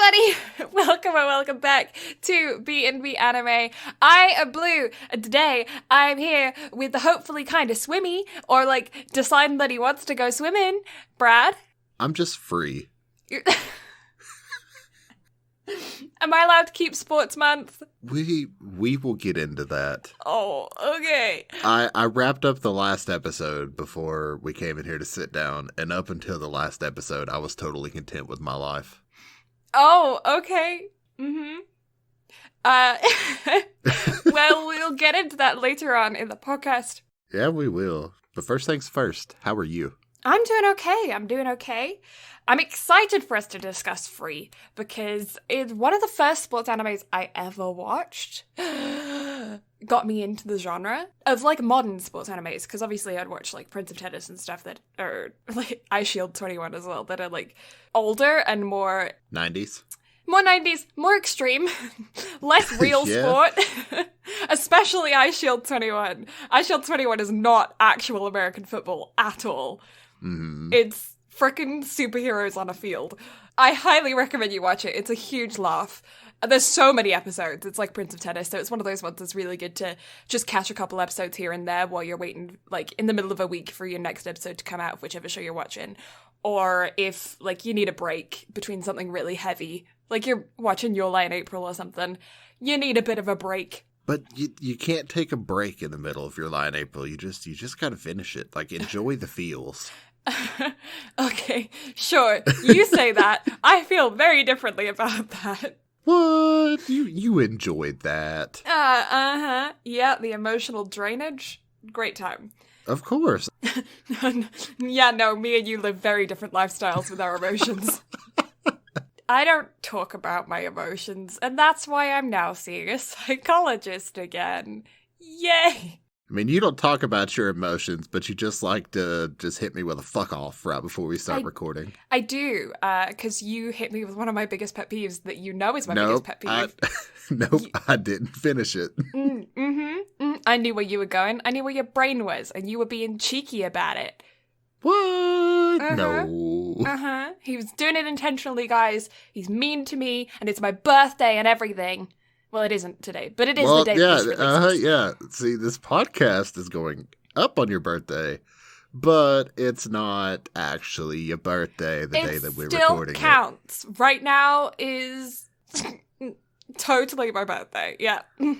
everybody! Welcome back to BnB Anime. I am Blue, and today I'm here with the hopefully kind of swimmy, or like deciding that he wants to go swimming, Brad. I'm just free. Am I allowed to keep sports month? We will get into that. Oh, okay. I wrapped up the last episode before we came in here to sit down, and up until the last episode, I was totally content with my life. Oh, okay. Mm-hmm. Well, we'll get into that later on in the podcast. Yeah, we will. But first things first, how are you? I'm doing okay. I'm excited for us to discuss Free, because it's one of the first sports animes I ever watched. Got me into the genre of, like, modern sports animes, because obviously I'd watch, like, Prince of Tennis and stuff that are, like, iShield 21 as well, that are, like, older and more... 90s? More 90s, more extreme, less real sport, especially iShield 21. iShield 21 is not actual American football at all. Mm-hmm. It's frickin' superheroes on a field. I highly recommend you watch it. It's a huge laugh. There's so many episodes. It's like Prince of Tennis, so it's one of those ones that's really good to just catch a couple episodes here and there while you're waiting, like, in the middle of a week for your next episode to come out of whichever show you're watching. Or if, like, you need a break between something really heavy, like you're watching Your Lie in April or something, you need a bit of a break. But you can't take a break in the middle of Your Lie in April. You just gotta finish it. Like, enjoy the feels. Okay, sure. You say that. I feel very differently about that. What? You enjoyed that. Uh-huh. Yeah, the emotional drainage. Great time. Of course. Yeah, no, me and you live very different lifestyles with our emotions. I don't talk about my emotions, and that's why I'm now seeing a psychologist again. Yay! I mean, you don't talk about your emotions, but you just like to just hit me with a fuck off right before we start recording. I do, because you hit me with one of my biggest pet peeves that you know is my biggest pet peeve. I didn't finish it. I knew where you were going. I knew where your brain was, and you were being cheeky about it. What? No. He was doing it intentionally, guys. He's mean to me, and it's my birthday and everything. Well, it isn't today, but it is the day this releases. Yeah. See, this podcast is going up on your birthday, but it's not actually your birthday the day that we're recording it. It still counts. Right now is totally my birthday. Yeah. Yeah.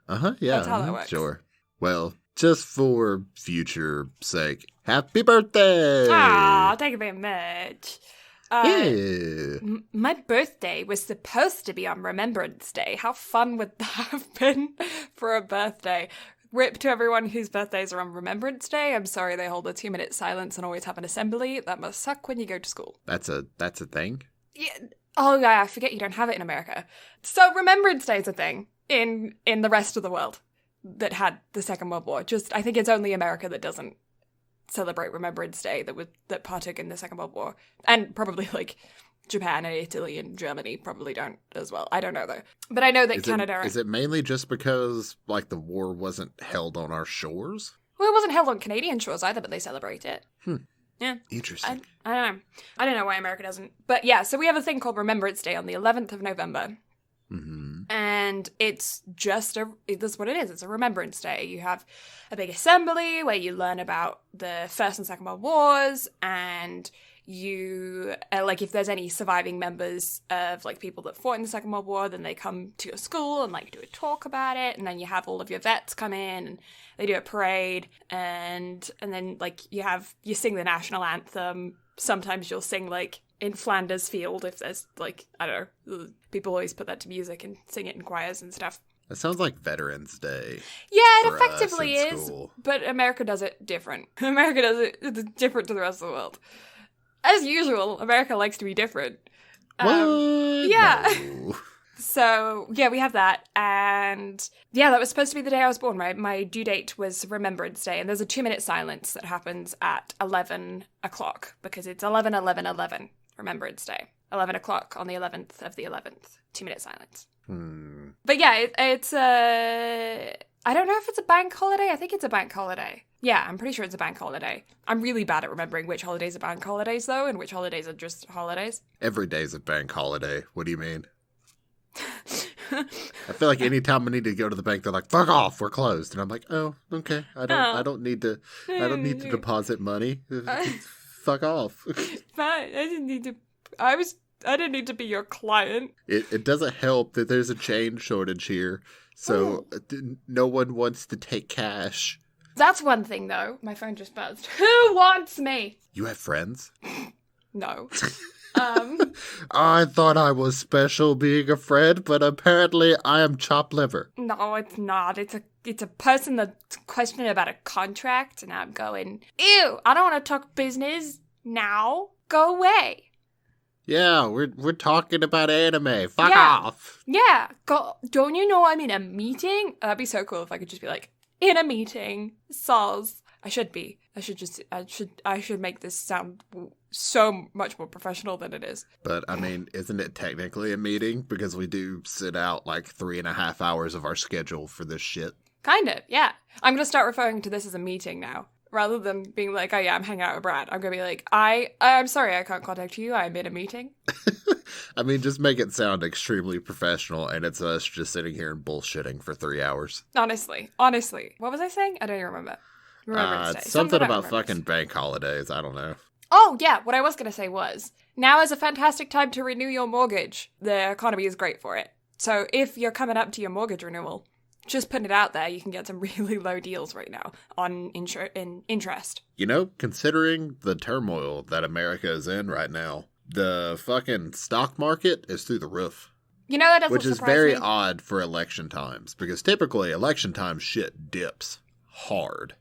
That's how that works. Sure. Well, just for future sake, happy birthday! Aw, thank you very much. Yeah. My birthday was supposed to be on Remembrance Day. How fun would that have been for a birthday? Rip to everyone whose birthdays are on Remembrance Day. I'm sorry they hold a 2-minute silence and always have an assembly. That must suck when you go to school. That's a thing? Yeah. Oh, yeah, I forget you don't have it in America. So Remembrance Day is a thing in the rest of the world that had the Second World War. Just, I think it's only America that doesn't celebrate Remembrance Day that partook in the Second World War. And probably, like, Japan and Italy and Germany probably don't as well. I don't know, though. But I know that Canada... Is it mainly just because, like, the war wasn't held on our shores? Well, it wasn't held on Canadian shores either, but they celebrate it. Yeah. Interesting. I don't know. I don't know why America doesn't. But yeah, so we have a thing called Remembrance Day on the 11th of November. And it's just that's what it is. It's a Remembrance Day. You have a big assembly where you learn about the First and Second World Wars, and you, like, if there's any surviving members of, like, people that fought in the Second World War, then they come to your school and, like, do a talk about it, and then you have all of your vets come in, and they do a parade, and then, like, you sing the national anthem. Sometimes you'll sing, like, in Flanders Field, if there's, like, I don't know, people always put that to music and sing it in choirs and stuff. That sounds like Veterans Day. Yeah, it effectively is, school. But America does it different. America does it different to the rest of the world. As usual, America likes to be different. What? Yeah. No. So, yeah, we have that, and yeah, that was supposed to be the day I was born. My due date was Remembrance Day, and there's a 2-minute silence that happens at 11 o'clock, because it's 11/11/11, Remembrance Day. 11 o'clock on the 11th of the 11th, 2-minute silence. But yeah, it's I don't know if it's a bank holiday. I think it's a bank holiday. Yeah, I'm pretty sure it's a bank holiday. I'm really bad at remembering which holidays are bank holidays, though, and which holidays are just holidays. Every day's a bank holiday. What do you mean? I feel like anytime I need to go to the bank, they're like, "Fuck off, we're closed," and I'm like, "Oh, okay. I don't need to deposit money. Fuck off." Fine. I didn't need to be your client. It doesn't help that there's a chain shortage here, so no one wants to take cash. That's one thing, though. My phone just buzzed. Who wants me? You have friends? No. I thought I was special being a friend, but apparently I am chopped liver. No, it's not. It's a person that's questioning about a contract, and I'm going, ew, I don't want to talk business now. Go away. Yeah, we're talking about anime. Fuck off. Yeah. Don't you know I'm in a meeting? That'd be so cool if I could just be like, in a meeting. Soz. I should make this sound so much more professional than it is. But, I mean, isn't it technically a meeting? Because we do sit out like 3.5 hours of our schedule for this shit. Kind of, yeah. I'm going to start referring to this as a meeting now. Rather than being like, oh yeah, I'm hanging out with Brad. I'm going to be like, I'm sorry I can't contact you. I'm in a meeting. I mean, just make it sound extremely professional, and it's us just sitting here and bullshitting for 3 hours. Honestly. What was I saying? I don't even remember. Something about fucking bank holidays. I don't know. Oh, yeah. What I was going to say was, now is a fantastic time to renew your mortgage. The economy is great for it. So if you're coming up to your mortgage renewal, just putting it out there, you can get some really low deals right now on interest. You know, considering the turmoil that America is in right now, the fucking stock market is through the roof. You know, that doesn't Which is surprise very me. odd for election times, because typically election time shit dips hard.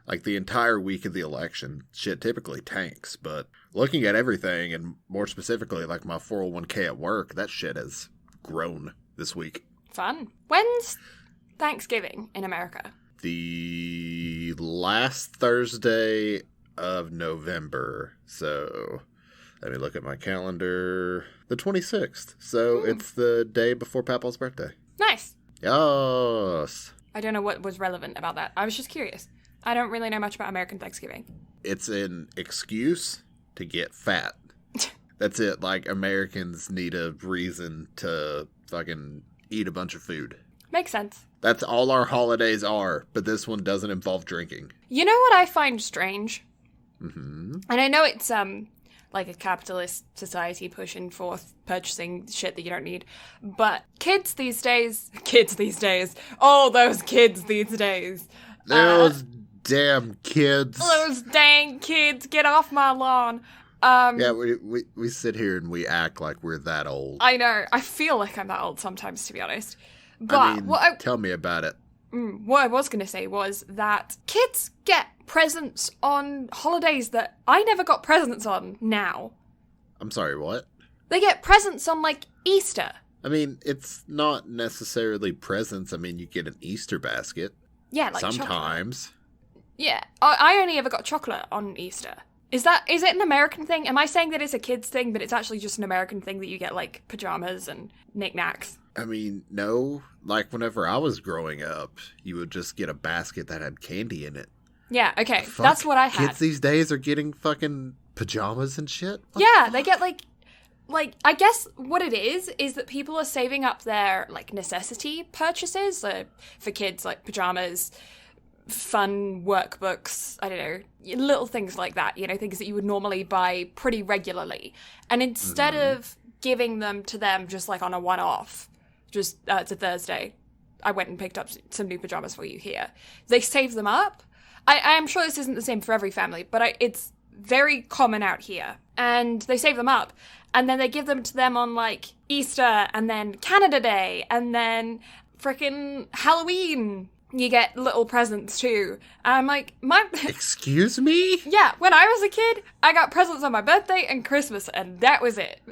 Like the entire week of the election, shit typically tanks. But looking at everything, and more specifically like my 401k at work, that shit has grown this week. Fun. When's Thanksgiving in America? The last Thursday of November. So let me look at my calendar. The 26th. So it's the day before Papa's birthday. Nice. Yes. I don't know what was relevant about that. I was just curious. I don't really know much about American Thanksgiving. It's an excuse to get fat. That's it. Like, Americans need a reason to fucking eat a bunch of food. Makes sense. That's all our holidays are, but this one doesn't involve drinking. You know what I find strange? Mm-hmm. And I know it's like a capitalist society pushing forth purchasing shit that you don't need, but kids these days, all those kids these days. Those damn kids. Those dang kids, get off my lawn. Yeah, we sit here and we act like we're that old. I know. I feel like I'm that old sometimes, to be honest. But I mean, tell me about it. What I was going to say was that kids get presents on holidays that I never got presents on now. I'm sorry, what? They get presents on, like, Easter. I mean, it's not necessarily presents. I mean, you get an Easter basket. Yeah, like sometimes. Chocolate. Yeah. I only ever got chocolate on Easter. Is it an American thing? Am I saying that it's a kid's thing, but it's actually just an American thing that you get, like, pajamas and knickknacks? I mean, no. Like, whenever I was growing up, you would just get a basket that had candy in it. Yeah, okay. That's what I had. Kids these days are getting fucking pajamas and shit? Yeah, they get, like, I guess what it is that people are saving up their, like, necessity purchases. So for kids, like, pajamas, fun workbooks, I don't know, little things like that, you know, things that you would normally buy pretty regularly. And instead of giving them to them just, like, on a one-off, just, it's a Thursday, I went and picked up some new pajamas for you here. They save them up. I'm sure this isn't the same for every family, but it's very common out here. And they save them up, and then they give them to them on, like, Easter, and then Canada Day, and then frickin' Halloween. You get little presents, too. And I'm like, Excuse me? Yeah, when I was a kid, I got presents on my birthday and Christmas, and that was it.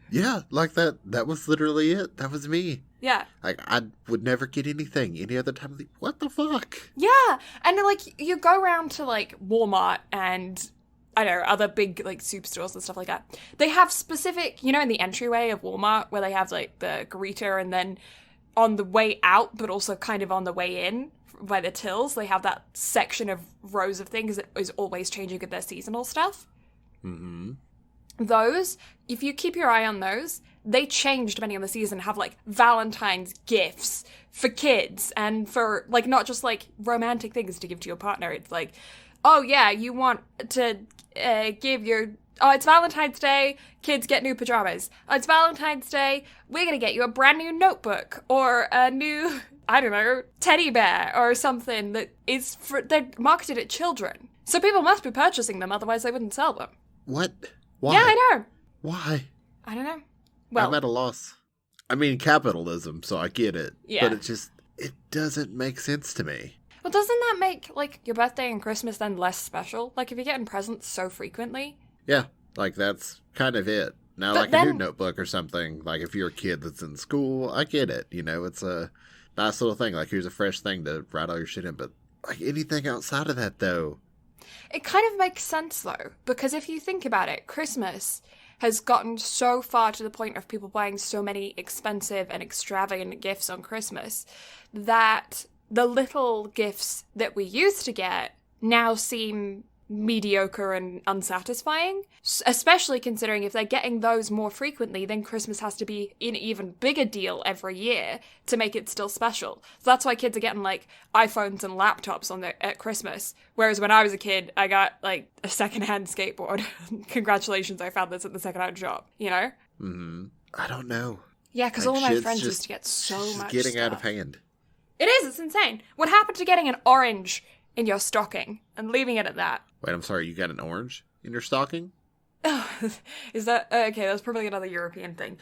Yeah, like that was literally it. That was me. Yeah. Like, I would never get anything any other time of the... What the fuck? Yeah, and, like, you go around to, like, Walmart and, I don't know, other big, like, superstores and stuff like that. They have specific, you know, in the entryway of Walmart, where they have, like, the greeter, and then on the way out, but also kind of on the way in, by the tills, they have that section of rows of things that is always changing with their seasonal stuff. Mm-hmm. Those, if you keep your eye on those, they change depending on the season, have like Valentine's gifts for kids and for like not just like romantic things to give to your partner. It's like, oh yeah, you want to give your, oh, it's Valentine's Day, kids get new pajamas. Oh, it's Valentine's Day, we're gonna get you a brand new notebook or a new, I don't know, teddy bear or something that is for, they're marketed at children. So people must be purchasing them, otherwise they wouldn't sell them. What? Why? Yeah, I know. Why? I don't know. Well, I'm at a loss. I mean, capitalism, so I get it. Yeah. But it doesn't make sense to me. well, doesn't that make, like, your birthday and Christmas then less special? Like, if you're getting presents so frequently? Yeah, like, that's kind of it. Now, But like then, a new notebook or something, like, if you're a kid that's in school, I get it. You know, it's a nice little thing. Like, here's a fresh thing to write all your shit in. But, like, anything outside of that, though. it kind of makes sense, though, because if you think about it, Christmas has gotten so far to the point of people buying so many expensive and extravagant gifts on Christmas that the little gifts that we used to get now seem mediocre and unsatisfying, especially considering if they're getting those more frequently, then Christmas has to be an even bigger deal every year to make it still special. So that's why kids are getting like iPhones and laptops at Christmas, whereas when I was a kid, I got like a secondhand skateboard. Congratulations, I found this at the secondhand shop, you know? Mm-hmm. I don't know. Yeah, because Like, all my shit's friends just- used to get so it's much getting stuff. out of hand. It is, it's insane. What happened to getting an orange in your stocking and leaving it at that? Wait, I'm sorry, you got an orange in your stocking? Is that okay? That's probably another European thing.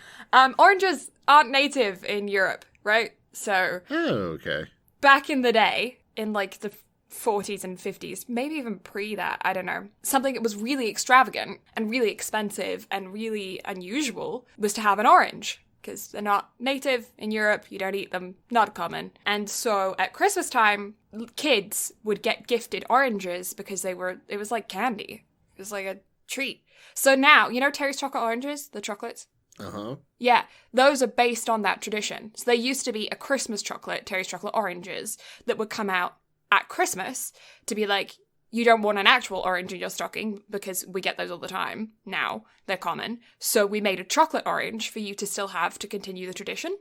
Oranges aren't native in Europe, right? So Oh, okay. back in the day, in like the 40s and 50s, maybe even pre that, I don't know, something that was really extravagant and really expensive and really unusual was to have an orange. Because they're not native in Europe, you don't eat them, not common. And so at Christmas time, kids would get gifted oranges because it was like candy. It was like a treat. So now, you know Terry's chocolate oranges, the chocolates? Uh-huh. Yeah, those are based on that tradition. So there used to be a Christmas chocolate, Terry's chocolate oranges, that would come out at Christmas to be like, you don't want an actual orange in your stocking because we get those all the time now. They're common. So we made a chocolate orange for you to still have to continue the tradition.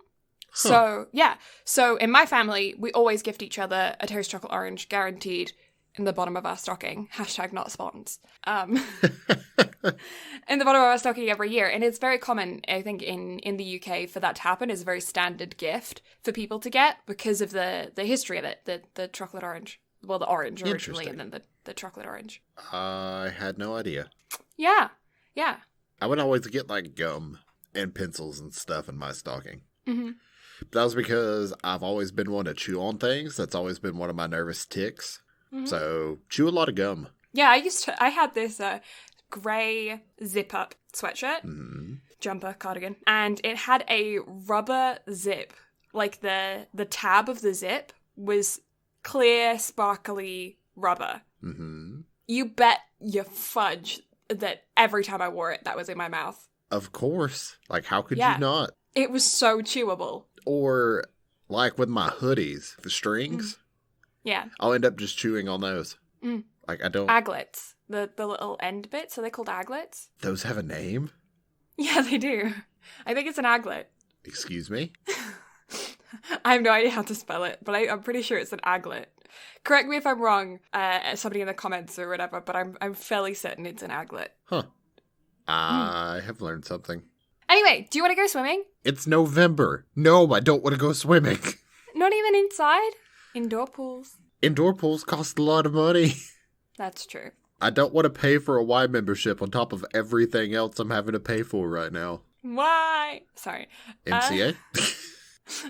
Huh. So, yeah. So in my family, we always gift each other a Terry's chocolate orange guaranteed in the bottom of our stocking. # not spawns. In the bottom of our stocking every year. And it's very common, I think, in the UK for that to happen. It's a very standard gift for people to get because of the history of it, the chocolate orange. Well, the orange originally, and then the chocolate orange. I had no idea. Yeah. I would always get, like, gum and pencils and stuff in my stocking. Mm-hmm. But that was because I've always been one to chew on things. That's always been one of my nervous tics. Mm-hmm. So, chew a lot of gum. Yeah, I had this grey zip-up sweatshirt, jumper, cardigan, and it had a rubber zip. Like, the tab of the zip was clear, sparkly rubber. Mm-hmm. You bet your fudge that every time I wore it, that was in my mouth. Of course. Like, how could Yeah. you not? It was so chewable. Or, like with my hoodies, the strings, Yeah. I'll end up just chewing on those. Mm. Like, I don't... Aglets. The little end bits, are they called aglets? Those have a name? Yeah, they do. I think it's an aglet. Excuse me? I have no idea how to spell it, but I'm pretty sure it's an aglet. Correct me if I'm wrong, somebody in the comments or whatever, but I'm fairly certain it's an aglet. Huh. I have learned something. Anyway, do you want to go swimming? It's November. No, I don't want to go swimming. Not even inside? Indoor pools. Indoor pools cost a lot of money. That's true. I don't want to pay for a Y membership on top of everything else I'm having to pay for right now. Why? Sorry. MCA?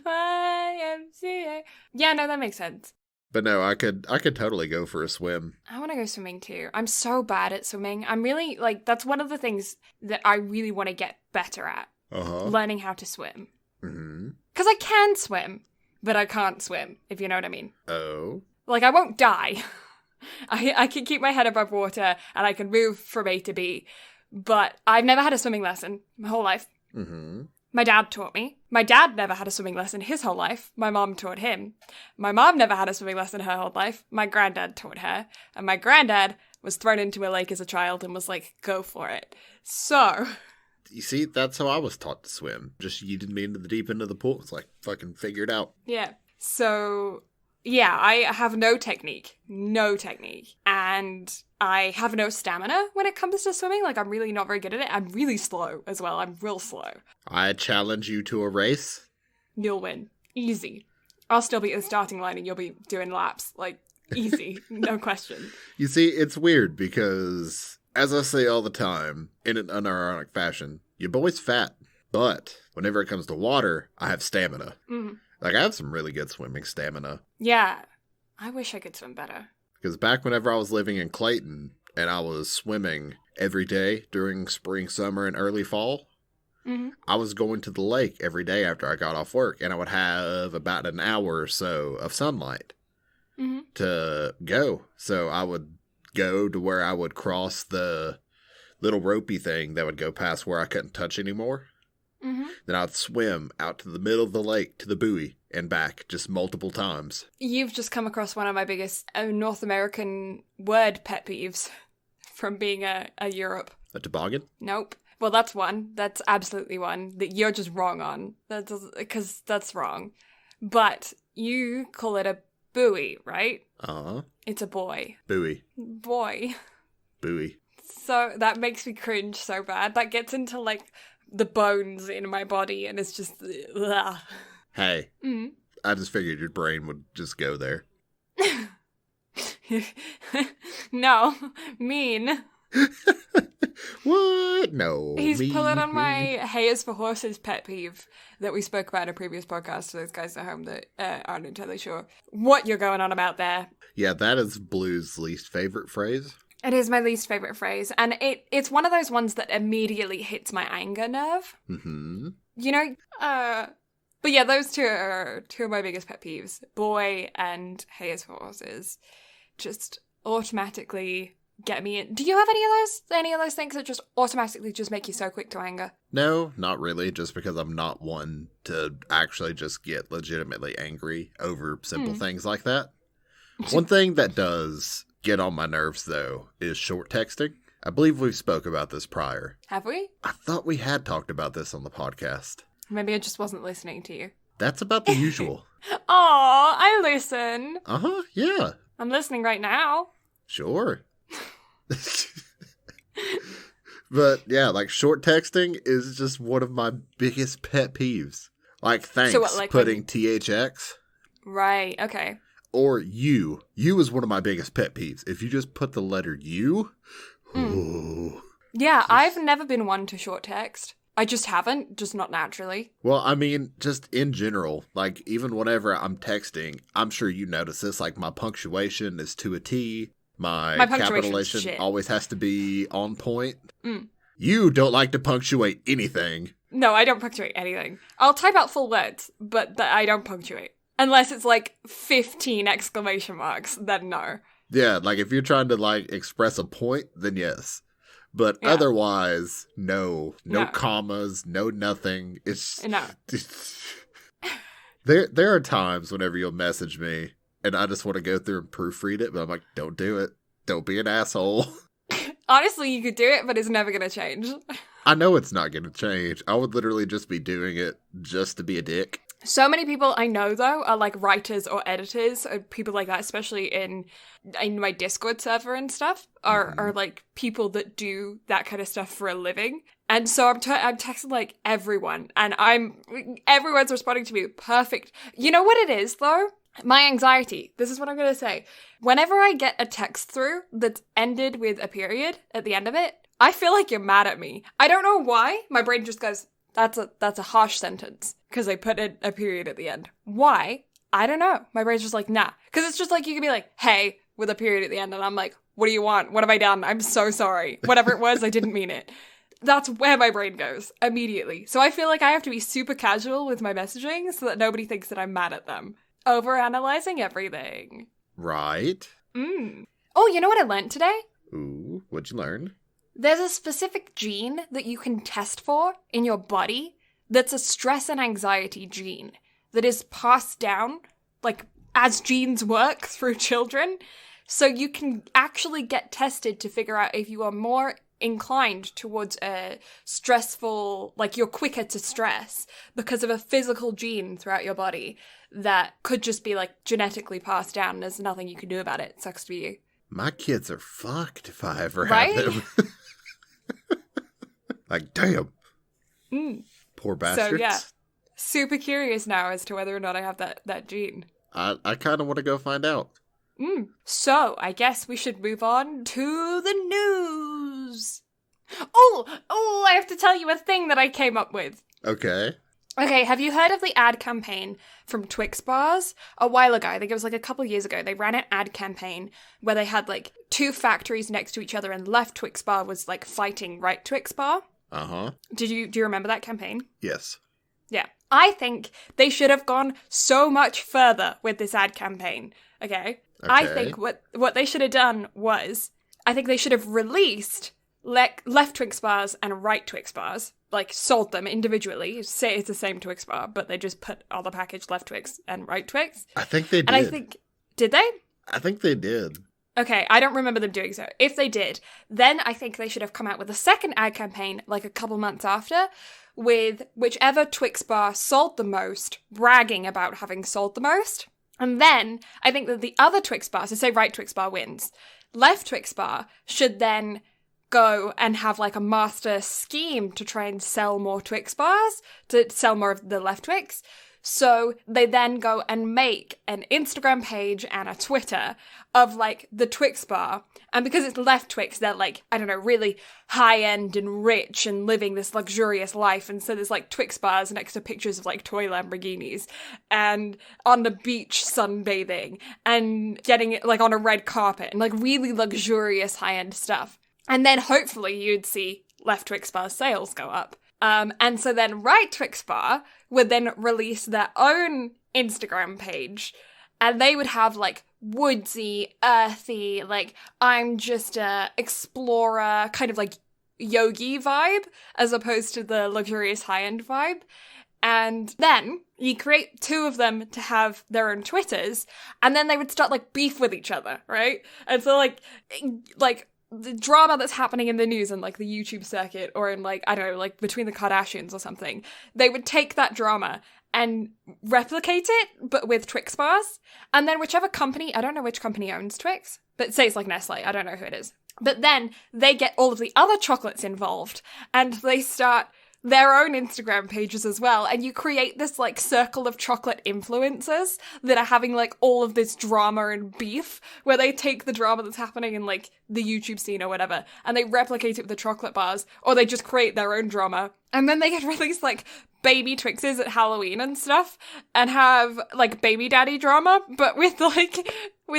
YMCA. Yeah, no, that makes sense. But no, I could totally go for a swim. I want to go swimming too. I'm so bad at swimming. I'm really, like, that's one of the things that I really want to get better at. Uh-huh. Learning how to swim. Mm-hmm. Because I can swim, but I can't swim, if you know what I mean. Oh? Like, I won't die. I can keep my head above water, and I can move from A to B. But I've never had a swimming lesson my whole life. Mm-hmm. My dad taught me. My dad never had a swimming lesson his whole life. My mom taught him. My mom never had a swimming lesson her whole life. My granddad taught her. And my granddad was thrown into a lake as a child and was like, go for it. So... You see, that's how I was taught to swim. Just yeeted me into the deep end of the pool. It's like, fucking figure it out. Yeah. So, yeah, I have no technique. No technique. And I have no stamina when it comes to swimming. Like, I'm really not very good at it. I'm really slow as well. I'm real slow. I challenge you to a race. You'll win. Easy. I'll still be at the starting line and you'll be doing laps. Like, easy. No question. You see, it's weird because... As I say all the time, in an unironic fashion, your boy's fat. But whenever it comes to water, I have stamina. Mm. Like, I have some really good swimming stamina. Yeah. I wish I could swim better. Because back whenever I was living in Clayton, and I was swimming every day during spring, summer, and early fall, I was going to the lake every day after I got off work, and I would have about an hour or so of sunlight to go. So I would... go to where I would cross the little ropey thing that would go past where I couldn't touch anymore. Then I'd swim out to the middle of the lake to the buoy and back just multiple times. You've just come across one of my biggest North American word pet peeves from being a Europe. A toboggan? Nope. Well, that's one. That's absolutely one that you're just wrong on. Because that's wrong. But you call it a buoy, right? Uh-huh. It's a boy. Buoy. Boy. Buoy. So that makes me cringe so bad. That gets into, like, the bones in my body, and it's just... Ugh. Hey. I just figured your brain would just go there. No. Mean. What? No. He's pulling on my hay is for horses pet peeve that we spoke about in a previous podcast for those guys at home that aren't entirely sure what you're going on about there. Yeah, that is Blue's least favorite phrase. It is my least favorite phrase, and it's one of those ones that immediately hits my anger nerve. You know? But yeah, those two are two of my biggest pet peeves. Boy and hay is for horses. Just automatically... get me in. Do you have any of those things that just automatically just make you so quick to anger? No, not really, just because I'm not one to actually just get legitimately angry over simple things like that. One thing that does get on my nerves, though, is short texting. I believe we've spoke about this prior. Have we? I thought we had talked about this on the podcast. Maybe I just wasn't listening to you. That's about the usual. Aw, I listen. Uh-huh, yeah. I'm listening right now. Sure. But yeah, like short texting is just one of my biggest pet peeves. Like thanks, so what, like putting THX. Right, okay. Or you. You is one of my biggest pet peeves. If you just put the letter U. Ooh, yeah, I've never been one to short text. I just haven't, just not naturally. Well, I mean, just in general, like even whenever I'm texting, I'm sure you notice this, like my punctuation is to a T. My capitalization always has to be on point. You don't like to punctuate anything. No, I don't punctuate anything. I'll type out full words, but I don't punctuate. Unless it's like 15 exclamation marks, then no. Yeah, like if you're trying to like express a point, then yes. But otherwise, no. No commas, no nothing. It's... No. There are times whenever you'll message me and I just want to go through and proofread it, but I'm like, don't do it. Don't be an asshole. Honestly, you could do it, but it's never going to change. I know it's not going to change. I would literally just be doing it just to be a dick. So many people I know, though, are like writers or editors, or people like that, especially in my Discord server and stuff, are like people that do that kind of stuff for a living. And so I'm texting like everyone, and everyone's responding to me. Perfect. You know what it is, though? My anxiety. This is what I'm going to say. Whenever I get a text through that's ended with a period at the end of it, I feel like you're mad at me. I don't know why. My brain just goes, that's a harsh sentence because I put a period at the end. Why? I don't know. My brain's just like, nah. Because it's just like you can be like, hey, with a period at the end. And I'm like, what do you want? What have I done? I'm so sorry. Whatever it was, I didn't mean it. That's where my brain goes immediately. So I feel like I have to be super casual with my messaging so that nobody thinks that I'm mad at them. Overanalyzing everything. Right. Oh, you know what I learned today? Ooh, what'd you learn? There's a specific gene that you can test for in your body that's a stress and anxiety gene that is passed down, like, as genes work through children. So you can actually get tested to figure out if you are more inclined towards a stressful, like, you're quicker to stress because of a physical gene throughout your body that could just be, like, genetically passed down and there's nothing you can do about it. It sucks to be you. My kids are fucked if I ever have them. Like, damn. Poor bastards. So, yeah. Super curious now as to whether or not I have that gene. I kind of want to go find out. So, I guess we should move on to the news. Oh, I have to tell you a thing that I came up with. Okay, have you heard of the ad campaign from Twix bars? A while ago, I think it was like a couple years ago, they ran an ad campaign where they had like two factories next to each other and left Twix bar was like fighting right Twix bar. Uh-huh. Do you remember that campaign? Yes. Yeah. I think they should have gone so much further with this ad campaign. Okay. I think what they should have done was, I think they should have released left Twix bars and right Twix bars, like sold them individually. Say it's the same Twix bar, but they just put on the package left Twix and right Twix. I think they did. And I think, did they? I think they did. Okay, I don't remember them doing so. If they did, then I think they should have come out with a second ad campaign, like a couple months after, with whichever Twix bar sold the most, bragging about having sold the most. And then I think that the other Twix bar, so say right Twix bar wins, left Twix bar should then go and have like a master scheme to try and sell more Twix bars, to sell more of the left Twix. So they then go and make an Instagram page and a Twitter of like the Twix bar. And because it's left Twix, they're like, I don't know, really high end and rich and living this luxurious life. And so there's like Twix bars next to pictures of like toy Lamborghinis and on the beach sunbathing and getting it like on a red carpet and like really luxurious high end stuff. And then hopefully you'd see left Twix bar sales go up. And so then right Twix bar would then release their own Instagram page and they would have like woodsy, earthy, like I'm just a explorer kind of like yogi vibe as opposed to the luxurious high-end vibe. And then you create two of them to have their own Twitters and then they would start like beef with each other, right? And so like the drama that's happening in the news and like the YouTube circuit or in like, I don't know, like between the Kardashians or something, they would take that drama and replicate it, but with Twix bars. And then whichever company, I don't know which company owns Twix, but say it's like Nestle, I don't know who it is. But then they get all of the other chocolates involved and they start their own Instagram pages as well. And you create this like circle of chocolate influencers that are having like all of this drama and beef where they take the drama that's happening in like the YouTube scene or whatever and they replicate it with the chocolate bars or they just create their own drama. And then they get released like baby Twixes at Halloween and stuff and have like baby daddy drama, but with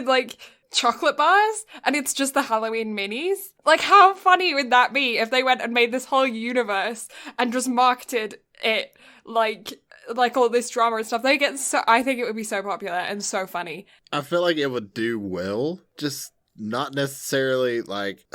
like chocolate bars and it's just the Halloween minis. Like how funny would that be if they went and made this whole universe and just marketed it like all this drama and stuff? I think it would be so popular and so funny. I feel like it would do well, just not necessarily like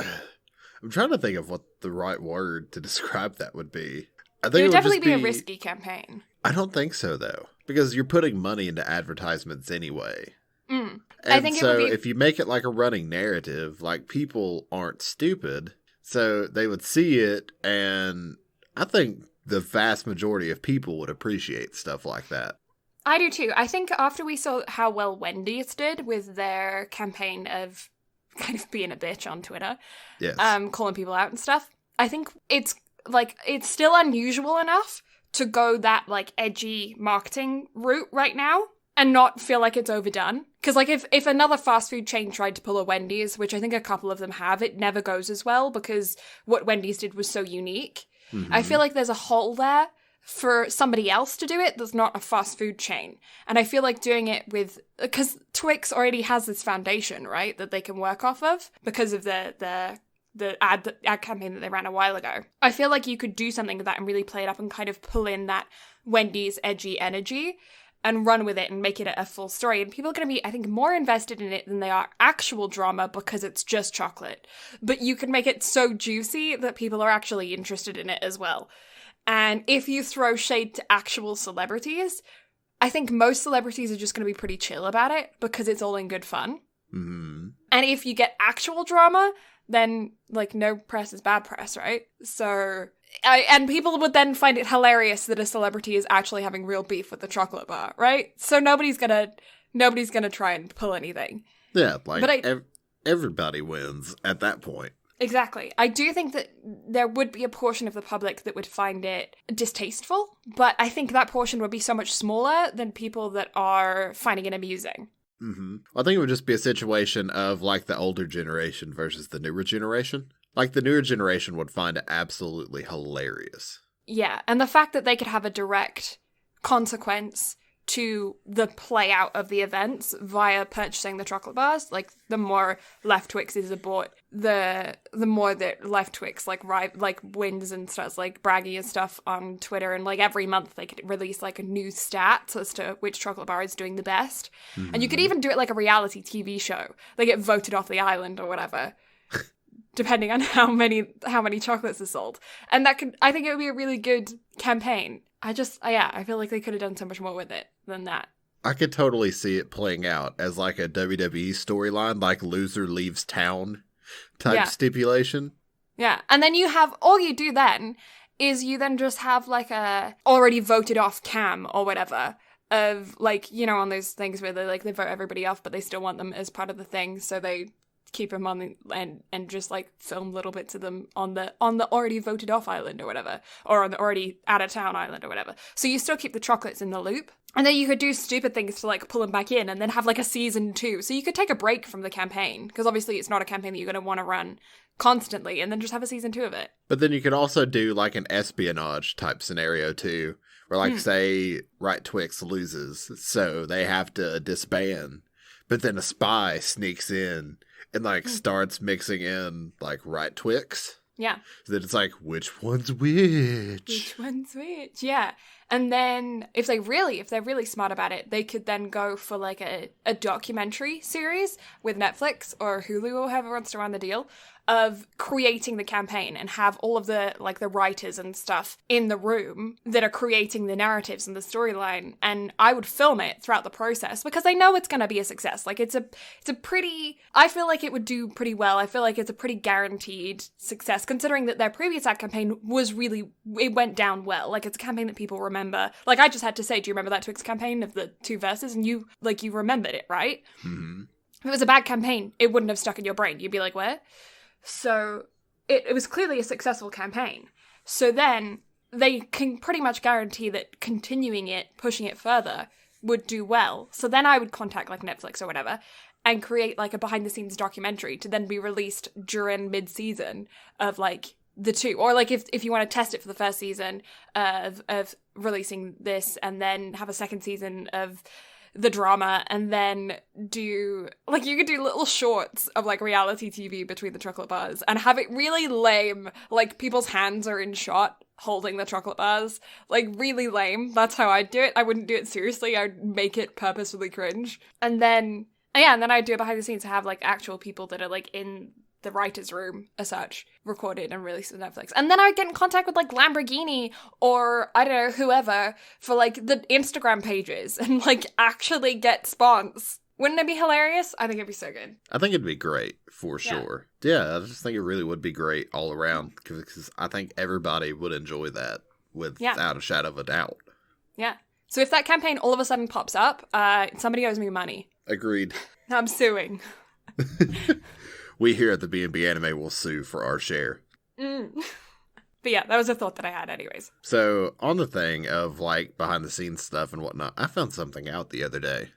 I'm trying to think of what the right word to describe that would be. I think it would definitely be a risky campaign. I don't think so though, because you're putting money into advertisements anyway. And I think so it would be... if you make it like a running narrative, like people aren't stupid, so they would see it, and I think the vast majority of people would appreciate stuff like that. I do too. I think after we saw how well Wendy's did with their campaign of kind of being a bitch on Twitter, yes, calling people out and stuff, I think it's still unusual enough to go that like edgy marketing route right now. And not feel like it's overdone. Because, like, if another fast food chain tried to pull a Wendy's, which I think a couple of them have, it never goes as well because what Wendy's did was so unique. Mm-hmm. I feel like there's a hole there for somebody else to do it that's not a fast food chain. And I feel like doing it with... Because Twix already has this foundation, right, that they can work off of because of the ad campaign that they ran a while ago. I feel like you could do something with that and really play it up and kind of pull in that Wendy's edgy energy and run with it and make it a full story. And people are going to be, I think, more invested in it than they are actual drama because it's just chocolate. But you can make it so juicy that people are actually interested in it as well. And if you throw shade to actual celebrities, I think most celebrities are just going to be pretty chill about it because it's all in good fun. Mm-hmm. And if you get actual drama, then, like, no press is bad press, right? So, and people would then find it hilarious that a celebrity is actually having real beef with the chocolate bar, right? So nobody's gonna try and pull anything. Yeah, like, everybody wins at that point. Exactly. I do think that there would be a portion of the public that would find it distasteful, but I think that portion would be so much smaller than people that are finding it amusing. Mm-hmm. I think it would just be a situation of, like, the older generation versus the newer generation. Like, the newer generation would find it absolutely hilarious. Yeah, and the fact that they could have a direct consequence to the play out of the events via purchasing the chocolate bars. Like, the more left Twixes are bought, the more that left Twix like wins and starts like bragging and stuff on Twitter, and like every month they could release like a new stat as to which chocolate bar is doing the best. Mm-hmm. And you could even do it like a reality TV show. They get voted off the island or whatever. Depending on how many chocolates are sold. And I think it would be a really good campaign. I feel like they could have done so much more with it than that. I could totally see it playing out as like a WWE storyline, like loser leaves town type stipulation. Yeah, and then all you do then is you then just have like a already voted off cam or whatever of like, you know, on those things where they vote everybody off, but they still want them as part of the thing, so they keep them on and just like film little bits of them on the already voted off island or whatever, or on the already out of town island or whatever. So you still keep the chocolates in the loop, and then you could do stupid things to like pull them back in, and then have like a season 2. So you could take a break from the campaign because obviously it's not a campaign that you're going to want to run constantly, and then just have a season 2 of it. But then you could also do like an espionage type scenario too, where like say Right Twix loses, so they have to disband, but then a spy sneaks in and like starts mixing in like Right Twix. Yeah. So that it's like, which one's which? Which one's which? Yeah. And then if they're really smart about it, they could then go for like a documentary series with Netflix or Hulu or whoever wants to run the deal of creating the campaign and have all of the like the writers and stuff in the room that are creating the narratives and the storyline. And I would film it throughout the process because I know it's going to be a success. Like it's a pretty, I feel like it would do pretty well. I feel like it's a pretty guaranteed success considering that their previous ad campaign was really, it went down well. Like it's a campaign that people remember. Like I just had to say, do you remember that Twix campaign of the 2 verses? And you remembered it, right? Mm-hmm. If it was a bad campaign, it wouldn't have stuck in your brain. You'd be like, where? So it was clearly a successful campaign. So then they can pretty much guarantee that continuing it, pushing it further, would do well. So then I would contact like Netflix or whatever and create like a behind-the-scenes documentary to then be released during mid-season of like the 2. Or like if you want to test it for the first season of releasing this and then have a second season of the drama, and then do like you could do little shorts of like reality TV between the chocolate bars and have it really lame, like people's hands are in shot holding the chocolate bars, like really lame. That's how I'd do it. I wouldn't do it seriously. I'd make it purposefully cringe, and then I'd do it behind the scenes to have like actual people that are like in the writer's room as such, recorded and released on Netflix. And then I would get in contact with like Lamborghini or I don't know, whoever for like the Instagram pages and like actually get spons. Wouldn't it be hilarious? I think it'd be so good. I think it'd be great for sure. Yeah, I just think it really would be great all around because I think everybody would enjoy that without a shadow of a doubt. Yeah. So if that campaign all of a sudden pops up, somebody owes me money. Agreed. I'm suing. We here at the BnB Anime will sue for our share. But yeah, that was a thought that I had anyways. So, on the thing of, like, behind-the-scenes stuff and whatnot, I found something out the other day.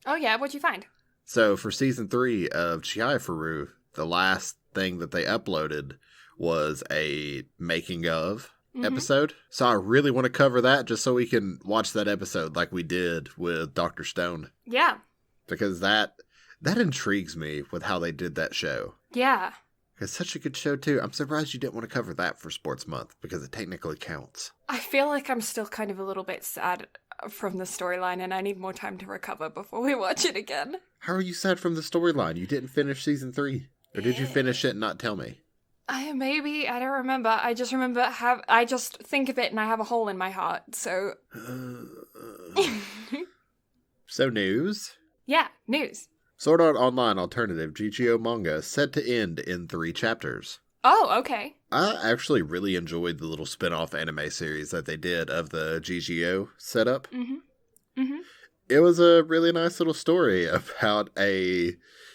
Oh yeah? What'd you find? So, for Season 3 of Chiai-Furu, the last thing that they uploaded was a making-of episode. So, I really want to cover that just so we can watch that episode like we did with Dr. Stone. Yeah. Because that intrigues me with how they did that show. Yeah. It's such a good show, too. I'm surprised you didn't want to cover that for Sports Month, because it technically counts. I feel like I'm still kind of a little bit sad from the storyline, and I need more time to recover before we watch it again. How are you sad from the storyline? You didn't finish Season 3. Or did you finish it and not tell me? Maybe, I don't remember. I just remember I just think of it and I have a hole in my heart, so... So news? Yeah, news. Sword Art Online Alternative GGO manga set to end in 3 chapters. Oh, okay. I actually really enjoyed the little spin-off anime series that they did of the GGO setup. Mm-hmm. Mm-hmm. It was a really nice little story about a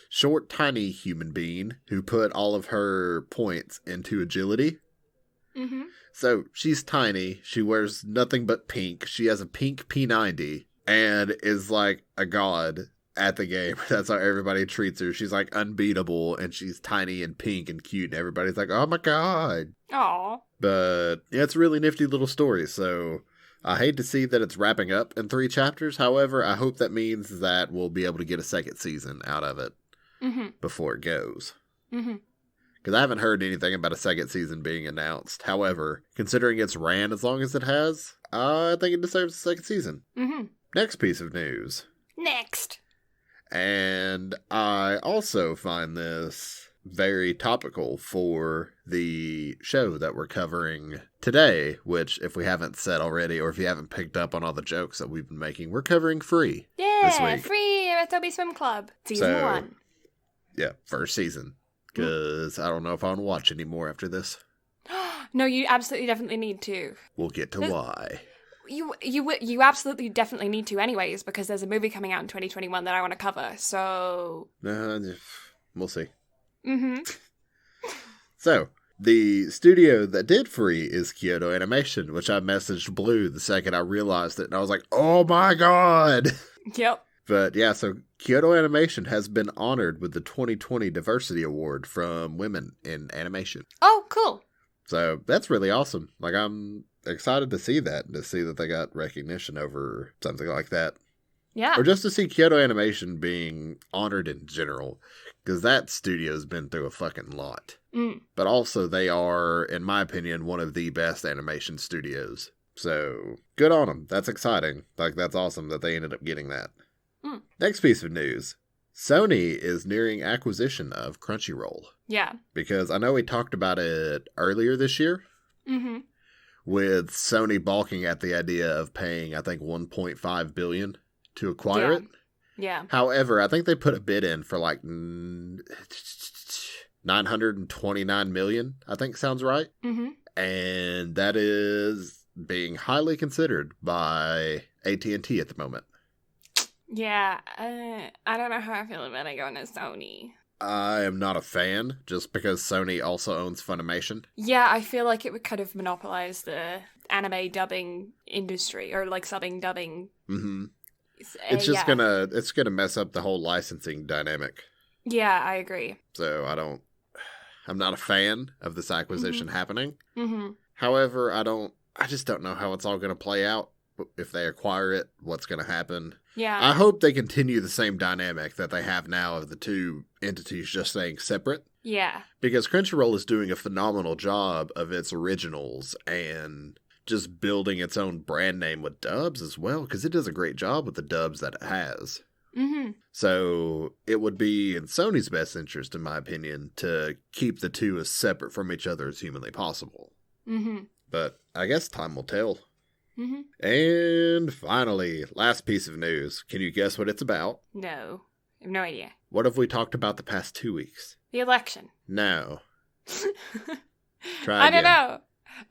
short, tiny human being who put all of her points into agility. Mm-hmm. So she's tiny. She wears nothing but pink. She has a pink P90 and is like a god at the game. That's how everybody treats her. She's like unbeatable, and she's tiny and pink and cute, and everybody's like, oh my god. Aw. But yeah, it's a really nifty little story, so I hate to see that it's wrapping up in 3 chapters. However, I hope that means that we'll be able to get a second season out of it before it goes. Because I haven't heard anything about a second season being announced. However, considering it's ran as long as it has, I think it deserves a second season. Next piece of news. Next. And I also find this very topical for the show that we're covering today, which, if we haven't said already, or if you haven't picked up on all the jokes that we've been making, we're covering Free this week. Free Iwatobi Swim Club. Season 1. Yeah, first season. Because I don't know if I want to watch anymore after this. No, you absolutely definitely need to. We'll get to why. You absolutely definitely need to anyways, because there's a movie coming out in 2021 that I want to cover, so... We'll see. Mm-hmm. So, the studio that did Free is Kyoto Animation, which I messaged Blue the second I realized it, and I was like, oh my god! Yep. But yeah, so Kyoto Animation has been honored with the 2020 Diversity Award from Women in Animation. Oh, cool. So, that's really awesome. Like, I'm excited to see that, and to see that they got recognition over something like that. Yeah. Or just to see Kyoto Animation being honored in general, because that studio's been through a fucking lot. But also, they are, in my opinion, one of the best animation studios. So, good on them. That's exciting. Like, that's awesome that they ended up getting that. Next piece of news. Sony is nearing acquisition of Crunchyroll. Yeah. Because I know we talked about it earlier this year. With Sony balking at the idea of paying, I think, $1.5 billion to acquire it. Yeah. However, I think they put a bid in for like $929 million, I think sounds right. And that is being highly considered by AT&T at the moment. Yeah, I don't know how I feel about it going to Sony. I am not a fan, just because Sony also owns Funimation. Yeah, I feel like it would kind of monopolize the anime dubbing industry, or like subbing, dubbing. It's just gonna mess up the whole licensing dynamic. Yeah, I agree. So I'm not a fan of this acquisition happening. However, I just don't know how it's all gonna play out. If they acquire it, what's gonna happen? Yeah. I hope they continue the same dynamic that they have now of the two entities just staying separate. Yeah. Because Crunchyroll is doing a phenomenal job of its originals and just building its own brand name with dubs as well, because it does a great job with the dubs that it has. So it would be in Sony's best interest, in my opinion, to keep the two as separate from each other as humanly possible. But I guess time will tell. And finally, last piece of news. Can you guess what it's about? No. I have no idea. What have we talked about the past 2 weeks? The election. No. Try again.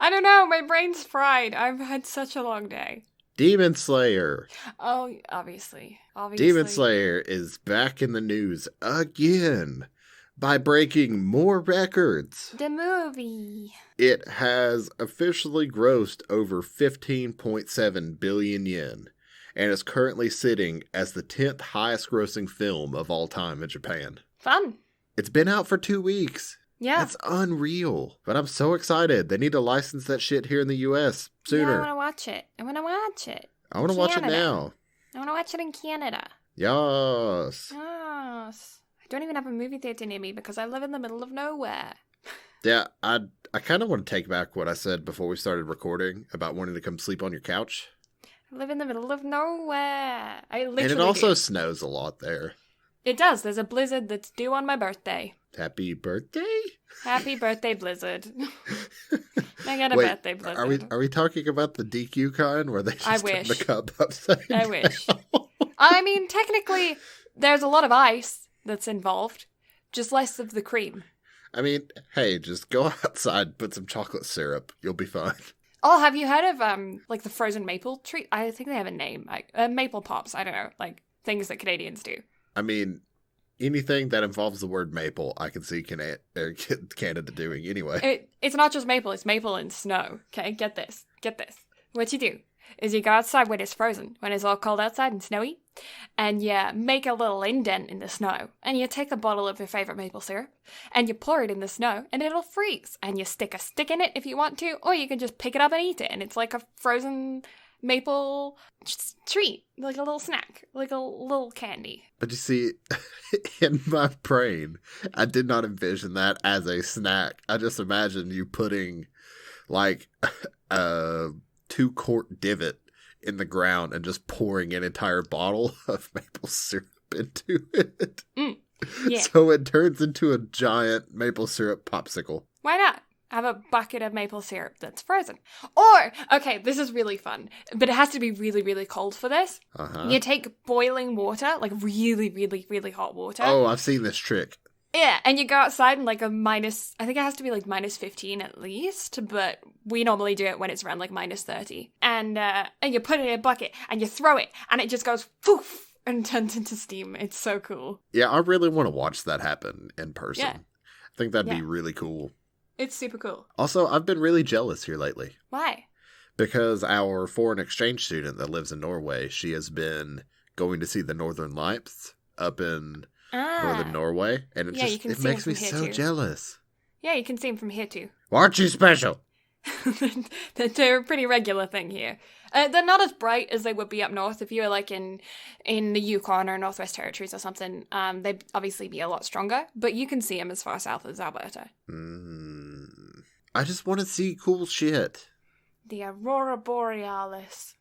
I don't know. My brain's fried. I've had such a long day. Demon Slayer. Oh, obviously. Demon Slayer is back in the news again by breaking more records. The movie. It has officially grossed over 15.7 billion yen and is currently sitting as the 10th highest grossing film of all time in Japan. Fun. It's been out for 2 weeks. Yeah. That's unreal. But I'm so excited. They need to license that shit here in the US sooner. Yeah, I want to watch it. I want to watch it it now. I want to watch it in Canada. Yes. Yes. I don't even have a movie theater near me because I live in the middle of nowhere. Yeah, I kind of want to take back what I said before we started recording about wanting to come sleep on your couch. I live in the middle of nowhere. And it also snows a lot there. It does. There's a blizzard that's due on my birthday. Happy birthday? Happy birthday, Blizzard. I got a Wait, birthday Blizzard. Are we talking about the DQ kind where they just turn the cup upside down? I wish. I mean, technically, there's a lot of ice that's involved, just less of the cream. I mean, hey, just go outside, put some chocolate syrup. You'll be fine. Oh, have you heard of, like, the frozen maple treat? I think they have a name. Maple Pops, I don't know. Like, things that Canadians do. I mean, anything that involves the word maple, I can see Canada doing anyway. It's not just maple, it's maple and snow. Okay, get this. What you do is you go outside when it's frozen, when it's all cold outside and snowy, and you make a little indent in the snow, and you take a bottle of your favorite maple syrup, and you pour it in the snow, and it'll freeze, and you stick a stick in it if you want to, or you can just pick it up and eat it, and it's like a frozen maple treat, like a little snack, like a little candy. But you see, in my brain, I did not envision that as a snack. I just imagined you putting, like, a 2-quart divot in the ground and just pouring an entire bottle of maple syrup into it. Yeah. So it turns into a giant maple syrup popsicle. Why not? Have a bucket of maple syrup that's frozen. Or, okay, this is really fun, but it has to be really, really cold for this. Uh-huh. You take boiling water, like really, really, really hot water. Oh, I've seen this trick. Yeah, and you go outside in like a minus, I think it has to be like minus 15 at least, but we normally do it when it's around like minus 30. And you put it in a bucket and you throw it and it just goes poof and turns into steam. It's so cool. Yeah, I really want to watch that happen in person. Yeah. I think that'd be really cool. It's super cool. Also, I've been really jealous here lately. Why? Because our foreign exchange student that lives in Norway, she has been going to see the Northern Lights up in Northern Norway, and it makes me so jealous. Yeah, you can see them from here too. Well, aren't you special? They're a pretty regular thing here. They're not as bright as they would be up north. If you were like in the Yukon or Northwest Territories or something, they'd obviously be a lot stronger, but you can see them as far south as Alberta. I just want to see cool shit. The Aurora Borealis.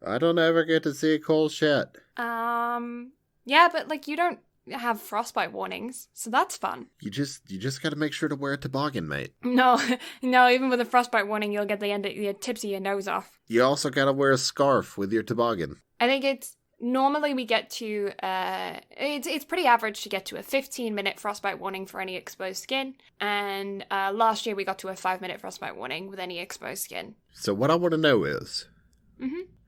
I don't ever get to see cool shit. Yeah, but like you don't have frostbite warnings, so that's fun. You just gotta make sure to wear a toboggan, mate. No, even with a frostbite warning, you'll get the tips of your nose off. You also gotta wear a scarf with your toboggan. I think it's normally we get to it's pretty average to get to a 15-minute frostbite warning for any exposed skin, and last year we got to a 5-minute frostbite warning with any exposed skin. So what I want to know is,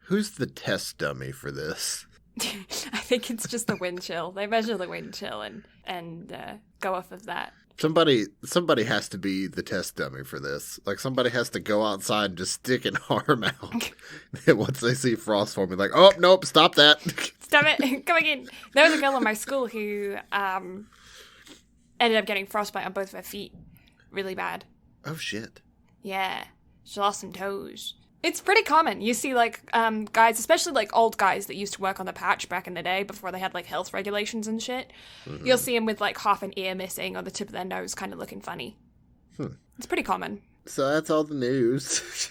who's the test dummy for this? I think it's just the wind chill. They measure the wind chill and go off of that. Somebody has to be the test dummy for this. Like, somebody has to go outside and just stick an arm out. And once they see frost forming, like, oh, nope, stop that. Stop it. Coming in. There was a girl in my school who ended up getting frostbite on both of her feet. Really bad. Oh, shit. Yeah. She lost some toes. It's pretty common. You see, like, guys, especially, like, old guys that used to work on the patch back in the day before they had, like, health regulations and shit. Mm-hmm. You'll see them with, like, half an ear missing or the tip of their nose kind of looking funny. It's pretty common. So that's all the news.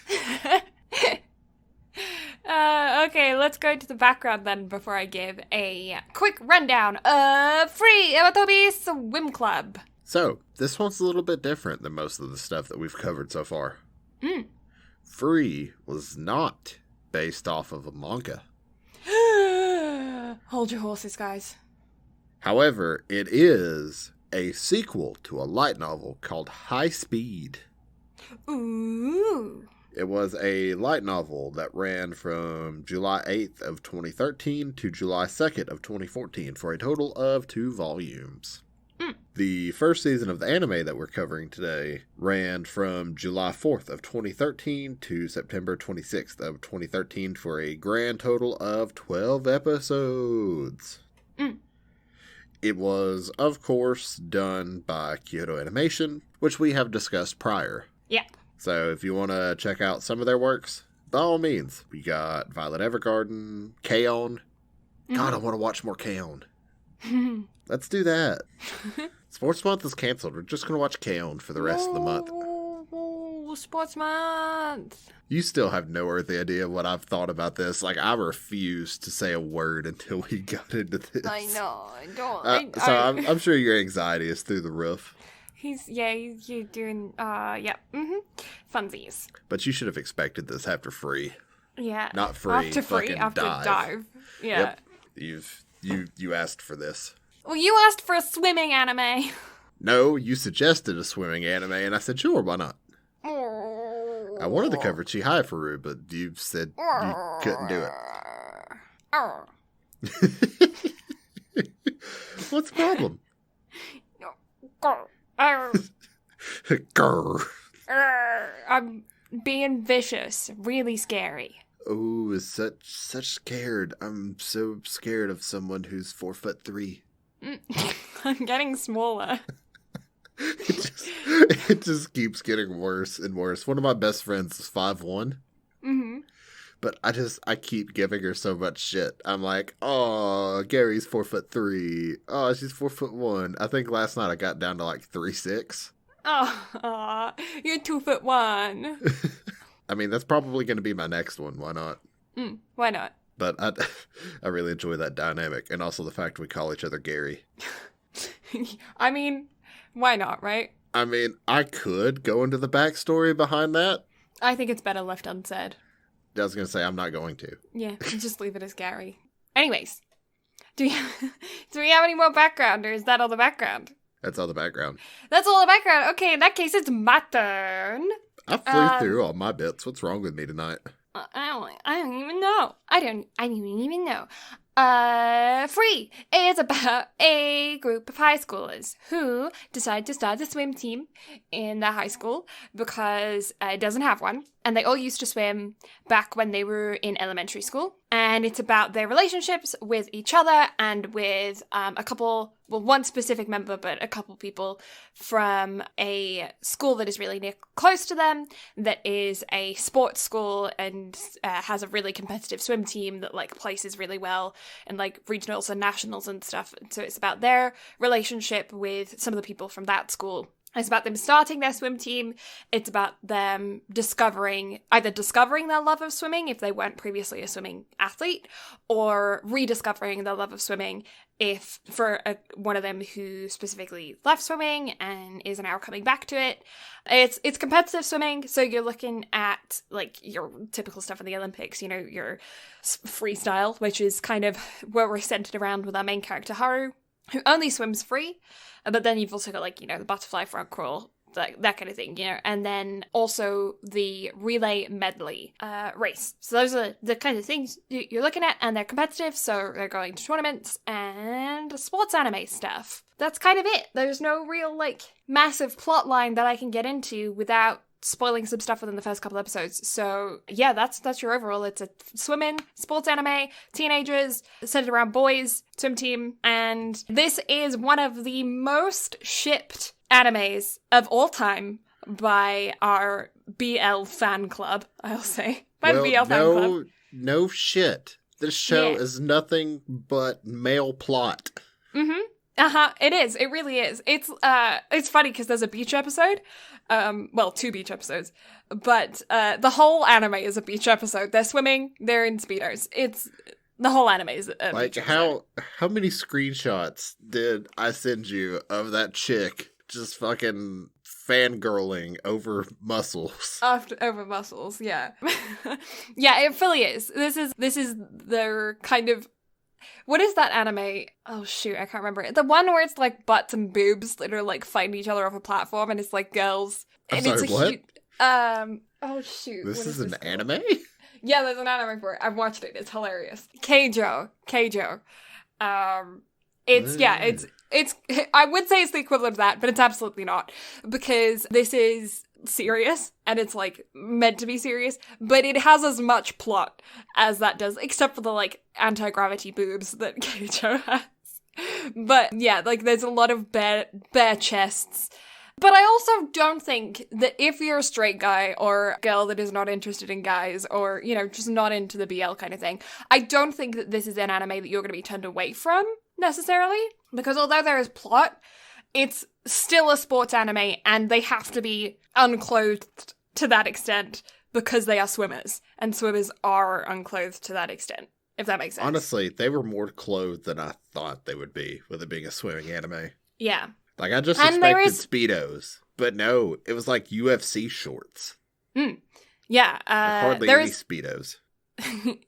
Okay, let's go to the background then before I give a quick rundown of free Iwatobi Swim Club. So, this one's a little bit different than most of the stuff that we've covered so far. Free was not based off of a manga. Hold your horses, guys. However, it is a sequel to a light novel called High Speed. Ooh. It was a light novel that ran from July 8th of 2013 to July 2nd of 2014 for a total of 2 volumes. The first season of the anime that we're covering today ran from July 4th of 2013 to September 26th of 2013 for a grand total of 12 episodes. It was, of course, done by Kyoto Animation, which we have discussed prior. Yeah. So if you want to check out some of their works, by all means. We got Violet Evergarden, K-On! God, I want to watch more K-On! Let's do that. Sports Month is canceled. We're just going to watch K-On! For the rest of the month. Sports Month. You still have no earthly idea what I've thought about this. Like, I refuse to say a word until we got into this. I know. I don't. So I'm sure your anxiety is through the roof. You're doing, funsies. But you should have expected this after Free. Yeah. Not Free, after Dive. Yeah. Yep. You asked for this. Well, you asked for a swimming anime. No, you suggested a swimming anime, and I said, sure, why not? I wanted to cover Chihaifaru, but you said you couldn't do it. What's the problem? Grr. I'm being vicious. Really scary. Oh, is such scared. I'm so scared of someone who's 4'3". I'm getting smaller. It just keeps getting worse and worse. One of my best friends is 5'1". Mm-hmm. But I keep giving her so much shit. I'm like, oh, Gary's 4'3". Oh, she's 4'1". I think last night I got down to like 3'6". Oh, you're 2'1". I mean, that's probably going to be my next one. Why not? Why not? But I really enjoy that dynamic, and also the fact we call each other Gary. I mean, why not, right? I mean, I could go into the backstory behind that. I think it's better left unsaid. I was going to say I'm not going to. Yeah, just leave it as Gary. Anyways, do we have any more background, or is that all the background? That's all the background. That's all the background. Okay, in that case, it's my turn. I flew through all my bits. What's wrong with me tonight? I don't even know. I don't even know. Free is about a group of high schoolers who decide to start a swim team in their high school because it doesn't have one. And they all used to swim back when they were in elementary school. And it's about their relationships with each other and with one specific member, but a couple people from a school that is really close to them, that is a sports school and has a really competitive swim team that like places really well and like regionals and nationals and stuff. So it's about their relationship with some of the people from that school. It's about them starting their swim team. It's about them either discovering their love of swimming if they weren't previously a swimming athlete, or rediscovering their love of swimming if for one of them who specifically left swimming and is now coming back to it. It's competitive swimming, so you're looking at like your typical stuff in the Olympics, your freestyle, which is kind of where we're centered around with our main character Haru, who only swims free. But then you've also got, like, the butterfly front crawl, that kind of thing, and then also the relay medley race. So those are the kind of things you're looking at, and they're competitive, so they're going to tournaments and sports anime stuff. That's kind of it. There's no real, massive plot line that I can get into without spoiling some stuff within the first couple episodes. So yeah, that's your overall. It's a swimming, sports anime, teenagers, centered around boys, swim team, and this is one of the most shipped animes of all time by our BL fan club, I'll say. By the BL fan club. No shit. This show is nothing but male plot. Mm-hmm. It is. It really is. It's funny because there's a beach episode. Two beach episodes. But the whole anime is a beach episode. They're swimming, they're in speedos. The whole anime is a beach episode. How many screenshots did I send you of that chick just fucking fangirling over muscles? Over muscles, yeah. Yeah, it really is. This is their kind of... What is that anime? Oh shoot, I can't remember. The one where it's like butts and boobs that are like fighting each other off a platform, and it's like girls. And I'm sorry, what? Oh shoot. This is an anime? Yeah, there's an anime for it. I've watched it. It's hilarious. Keijo. It's I would say it's the equivalent of that, but it's absolutely not, because this is serious and it's like meant to be serious, but it has as much plot as that does, except for the anti-gravity boobs that Keijo has. But yeah, there's a lot of bare chests. But I also don't think that if you're a straight guy or a girl that is not interested in guys, or, just not into the BL kind of thing, I don't think that this is an anime that you're going to be turned away from, necessarily. Because although there is plot, it's still a sports anime, and they have to be unclothed to that extent because they are swimmers, and swimmers are unclothed to that extent, if that makes sense. Honestly, they were more clothed than I thought they would be, with it being a swimming anime. Yeah. Like, I just expected Speedos. But no, it was like UFC shorts. Yeah. Hardly any Speedos.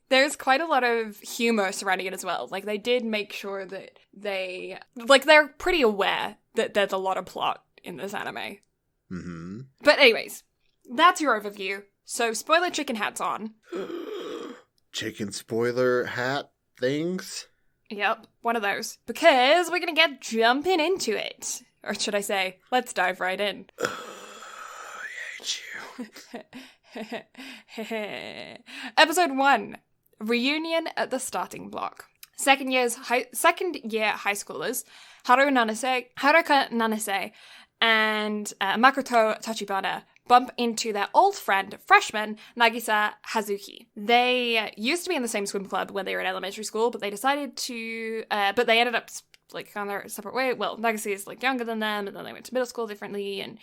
There's quite a lot of humor surrounding it as well. Like, they did make sure that they're pretty aware that there's a lot of plot in this anime. Mm-hmm. But anyways, that's your overview. So, spoiler chicken hats on. Chicken spoiler hat things? Yep, one of those. Because we're going to get jumping into it. Or should I say, let's dive right in. I hate you. Episode 1. Reunion at the starting block. Second year high schoolers, Haruka Nanase, and Makoto Tachibana bump into their old friend, freshman, Nagisa Hazuki. They used to be in the same swim club when they were in elementary school, but they decided to, but they ended up like on their separate way. Well, Nagisa is like younger than them, and then they went to middle school differently, and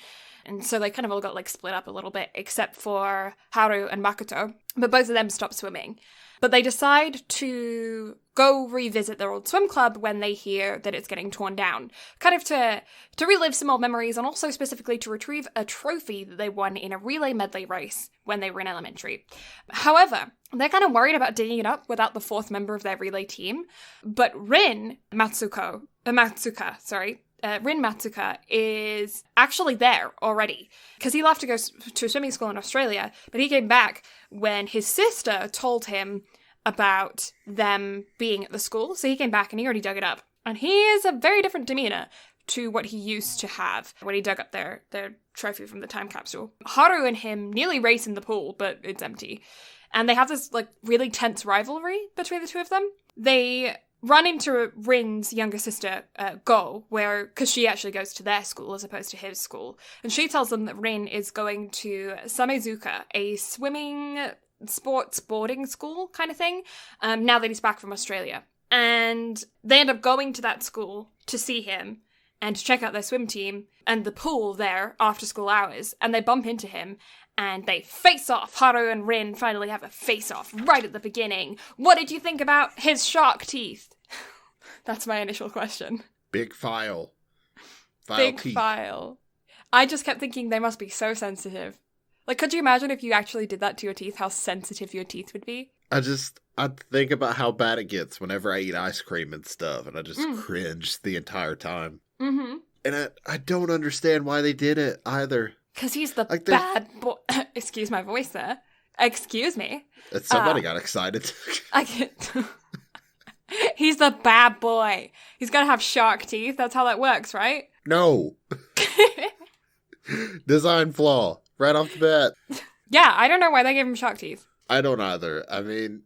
so they kind of all got like split up a little bit, except for Haru and Makoto. But both of them stopped swimming. But they decide to go revisit their old swim club when they hear that it's getting torn down. Kind of to relive some old memories, and also specifically to retrieve a trophy that they won in a relay medley race when they were in elementary. However, they're kind of worried about digging it up without the fourth member of their relay team. But Rin Matsuka is actually there already, because he left to go to a swimming school in Australia, but he came back when his sister told him about them being at the school, so he came back and he already dug it up. And he is a very different demeanor to what he used to have when he dug up their trophy from the time capsule. Haru and him nearly race in the pool, but it's empty. And they have this like really tense rivalry between the two of them. They run into Rin's younger sister, Go, because she actually goes to their school as opposed to his school. And she tells them that Rin is going to Samezuka, a swimming boarding school kind of thing, now that he's back from Australia. And they end up going to that school to see him and to check out their swim team and the pool there after school hours. And they bump into him and they face off. Haru and Rin finally have a face off right at the beginning. What did you think about his shark teeth? That's my initial question. Big file. Big teeth. File. I just kept thinking they must be so sensitive. Like, could you imagine if you actually did that to your teeth, how sensitive your teeth would be? I think about how bad it gets whenever I eat ice cream and stuff, and I just cringe the entire time. Mm-hmm. And I don't understand why they did it either. Because he's the bad boy. Excuse my voice there. Excuse me. Somebody got excited. He's the bad boy. He's got to have shark teeth. That's how that works, right? No. Design flaw. Right off the bat. Yeah, I don't know why they gave him shark teeth. I don't either. I mean,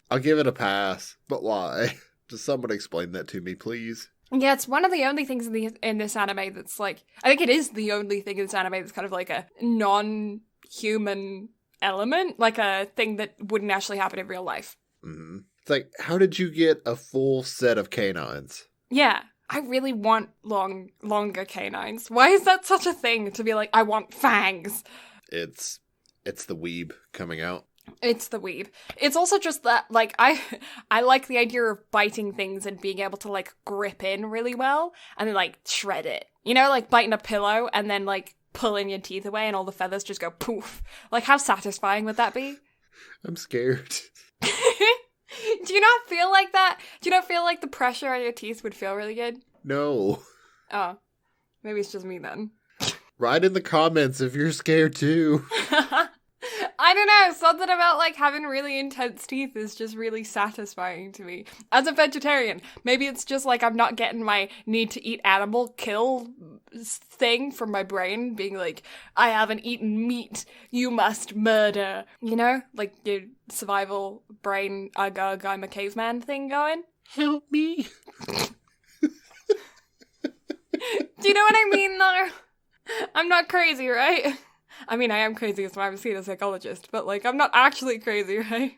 I'll give it a pass. But why? Does someone explain that to me, please? Yeah, it's one of the only things in this anime that's like... I think it is the only thing in this anime that's kind of like a non-human element. Like a thing that wouldn't actually happen in real life. Mm-hmm. It's like, how did you get a full set of canines? Yeah. I really want longer canines. Why is that such a thing to be like, I want fangs? It's the weeb coming out. It's the weeb. It's also just that, like, I like the idea of biting things and being able to, like, grip in really well and then, like, shred it. You know, like, biting a pillow and then, like, pulling your teeth away and all the feathers just go poof. Like, how satisfying would that be? I'm scared. Do you not feel like that? Do you not feel like the pressure on your teeth would feel really good? No. Oh. Maybe it's just me then. Write in the comments if you're scared too. I don't know, something about like having really intense teeth is just really satisfying to me. As a vegetarian, maybe it's just like I'm not getting my need to eat animal kill thing from my brain, being like, I haven't eaten meat, you must murder. You know? Like your survival brain, ugh, I'm a caveman thing going. Help me. Do you know what I mean though? I'm not crazy, right? I mean, I am crazy, that's why I'm seeing a psychologist, but, like, I'm not actually crazy, right?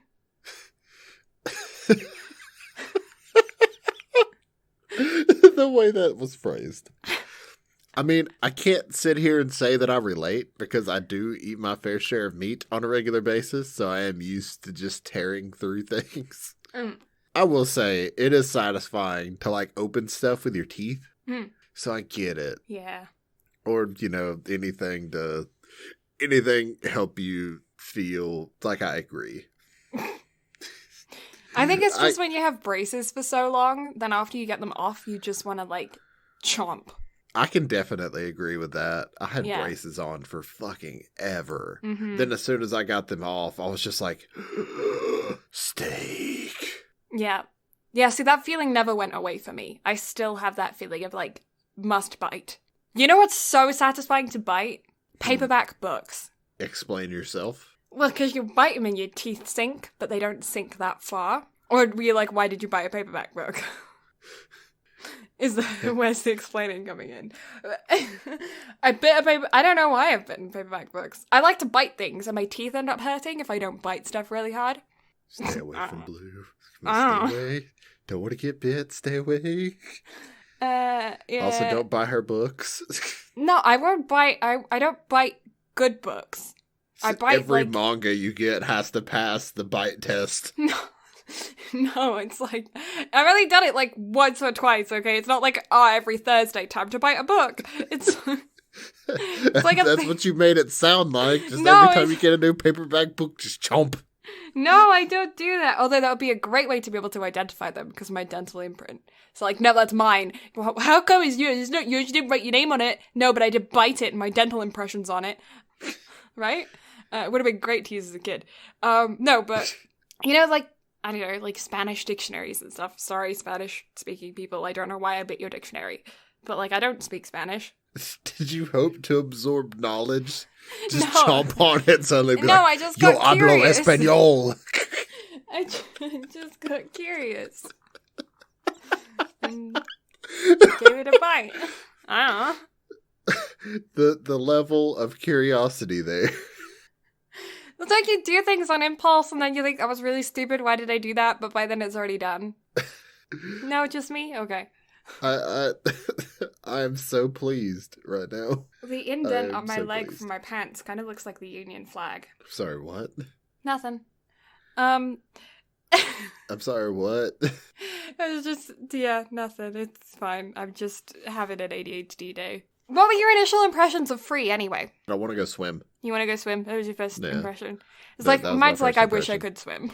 The way that was phrased. I mean, I can't sit here and say that I relate, because I do eat my fair share of meat on a regular basis, so I am used to just tearing through things. I will say, it is satisfying to, like, open stuff with your teeth. So I get it. Yeah. Or, anything help you feel like I agree. I think it's just when you have braces for so long, then after you get them off, you just want to, chomp. I can definitely agree with that. I had braces on for fucking ever. Mm-hmm. Then as soon as I got them off, I was just like, steak. Yeah. Yeah, see, that feeling never went away for me. I still have that feeling of, must bite. You know what's so satisfying to bite? Paperback books. Explain yourself. Well, because you bite them and your teeth sink, but they don't sink that far. Or were you like, why did you buy a paperback book? Where's the explaining coming in? I don't know why I've bitten paperback books. I like to bite things, and my teeth end up hurting if I don't bite stuff really hard. Stay away from Blue. Stay away. Don't want to get bit. Stay away. Yeah. Also, don't buy her books. No, I won't bite. I don't bite good books. I bite every manga you get has to pass the bite test. No, it's I've only done it once or twice, okay? It's not every Thursday, time to bite a book. It's that's what you made it sound like. Just every time you get a new paperback book, just chomp. No, I don't do that. Although that would be a great way to be able to identify them because of my dental imprint. So no, that's mine. How come it's yours? No, you didn't write your name on it. No, but I did bite it and my dental impression's on it. Right? It would have been great to use as a kid. No, but, I don't know, Spanish dictionaries and stuff. Sorry, Spanish-speaking people. I don't know why I bit your dictionary. But, I don't speak Spanish. Did you hope to absorb knowledge? Just chomp on it suddenly be I just got curious. Yo hablo español. I just got curious. And gave it a bite. I don't know. The level of curiosity there. It's like you do things on impulse and then you think, that was really stupid, why did I do that? But by then it's already done. No, just me? Okay. I am so pleased right now. The indent on my leg from my pants kind of looks like the Union flag. Sorry, what? Nothing. I'm sorry, what? It was just, nothing. It's fine. I'm just having an ADHD day. What were your initial impressions of Free, anyway? I want to go swim. You want to go swim? That was your first impression. It's mine's I wish I could swim.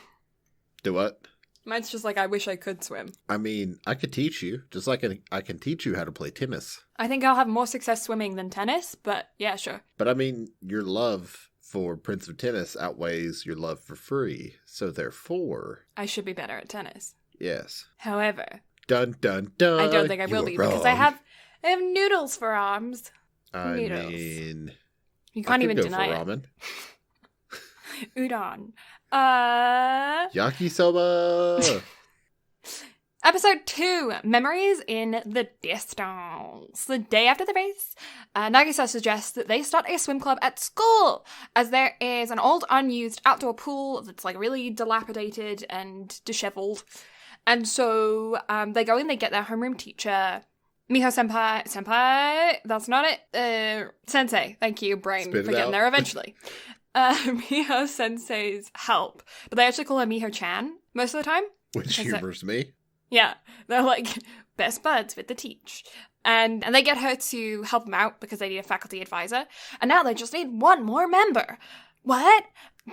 Do what? Mine's just I wish I could swim. I mean, I could teach you, just like I can teach you how to play tennis. I think I'll have more success swimming than tennis, but yeah, sure. But I mean, your love for Prince of Tennis outweighs your love for Free, so therefore... I should be better at tennis. Yes. However... Dun, dun, dun. I don't think I will be, because I have noodles for arms. Noodles. Mean... You can't even deny it. Ramen. Udon. Yakisoba! Episode 2, Memories in the Distance. The day after the race, Nagisa suggests that they start a swim club at school, as there is an old unused outdoor pool that's really dilapidated and disheveled. And so they go in, they get their homeroom teacher, Miho senpai, that's not it, sensei, thank you, brain, for getting there eventually. Miho sensei's help, but they actually call her Miho-chan most of the time. Which humors me. Yeah, they're best buds with the teach. And they get her to help them out because they need a faculty advisor. And now they just need one more member. What?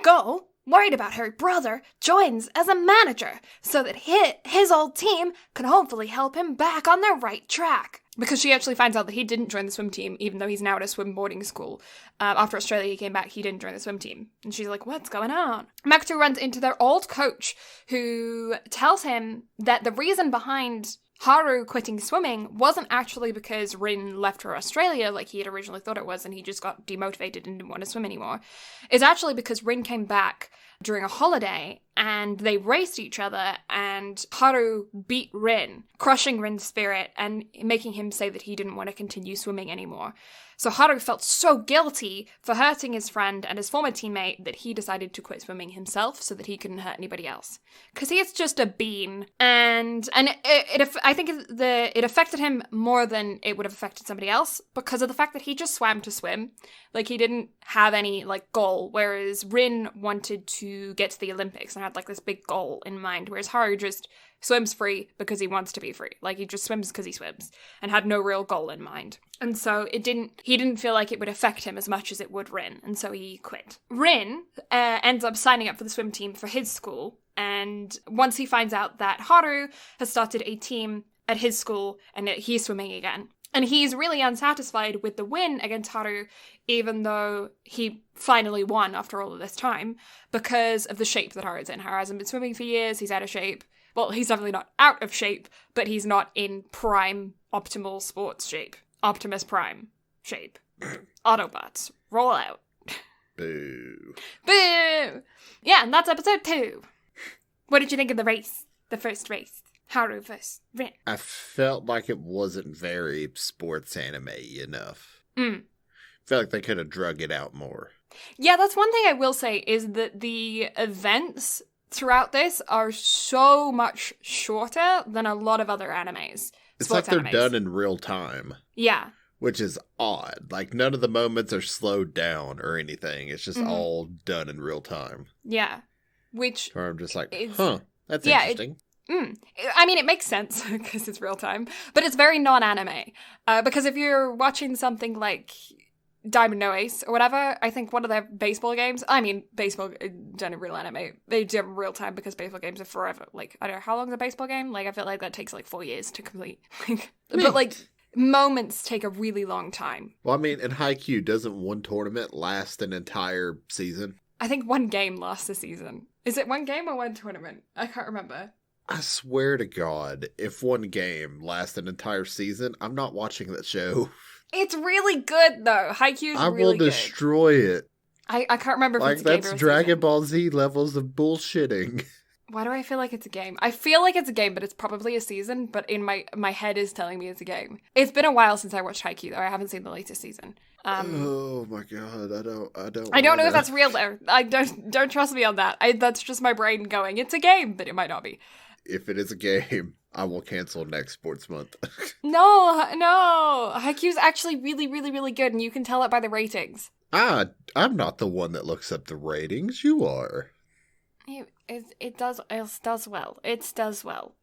Go, worried about her brother, joins as a manager so that his old team can hopefully help him back on the right track. Because she actually finds out that he didn't join the swim team, even though he's now at a swim boarding school. After Australia he came back, he didn't join the swim team. And she's like, what's going on? Makoto runs into their old coach, who tells him that the reason behind Haru quitting swimming wasn't actually because Rin left for Australia like he had originally thought it was, and he just got demotivated and didn't want to swim anymore. It's actually because Rin came back during a holiday, and they raced each other, and Haru beat Rin, crushing Rin's spirit and making him say that he didn't want to continue swimming anymore. So Haru felt so guilty for hurting his friend and his former teammate that he decided to quit swimming himself so that he couldn't hurt anybody else. Because he is just a bean. And I think it affected him more than it would have affected somebody else because of the fact that he just swam to swim. He didn't have any, goal, whereas Rin wanted to to get to the Olympics and had like this big goal in mind, whereas Haru just swims free because he wants to be free. Like, he just swims because he swims and had no real goal in mind. And so he didn't feel like it would affect him as much as it would Rin, and so he quit. Rin ends up signing up for the swim team for his school, and once he finds out that Haru has started a team at his school and that he's swimming again, and he's really unsatisfied with the win against Haru, even though he finally won after all of this time, because of the shape that Haru's in. Haru hasn't been swimming for years, he's out of shape. Well, he's definitely not out of shape, but he's not in prime optimal sports shape. Optimus Prime shape. Autobots, roll out. Boo. Boo! Yeah, and that's episode 2. What did you think of the race? The first race? Haru versus Rin. I felt like it wasn't very sports anime enough. I felt like they could have drug it out more. Yeah, that's one thing I will say, is that the events throughout this are so much shorter than a lot of other animes. It's like they're done in real time. Yeah. Which is odd. Like, none of the moments are slowed down or anything. It's just all done in real time. Yeah. Which... Or I'm just like, that's interesting. I mean, it makes sense because it's real time, but it's very non-anime. Because if you're watching something like Diamond No Ace or whatever, I think one of their baseball games, baseball done in real anime, they do it in real time because baseball games are forever. Like, I don't know, how long is a baseball game? Like, I feel like that takes like 4 years to complete. But like, moments take a really long time. Well, I mean, in Haikyuu, doesn't one tournament last an entire season? I think one game lasts a season. Is it one game or one tournament? I can't remember. I swear to God, if one game lasts an entire season, I'm not watching that show. It's really good, though. Haikyuu's I really good. will destroy it. I can't remember if like, it's a game or a that's season. Dragon Ball Z levels of bullshitting. Why do I feel like it's a game? I feel like it's a game, but it's probably a season, but in my head is telling me it's a game. It's been a while since I watched Haikyuu, though. I haven't seen the latest season. Oh my God, I don't know if that's real, though. I don't trust me on that. That's just my brain going, it's a game, but it might not be. If it is a game, I will cancel next sports month. No. Haikyuu's actually really, really, really good, and you can tell it by the ratings. I'm not the one that looks up the ratings. You are. It does well. It does well.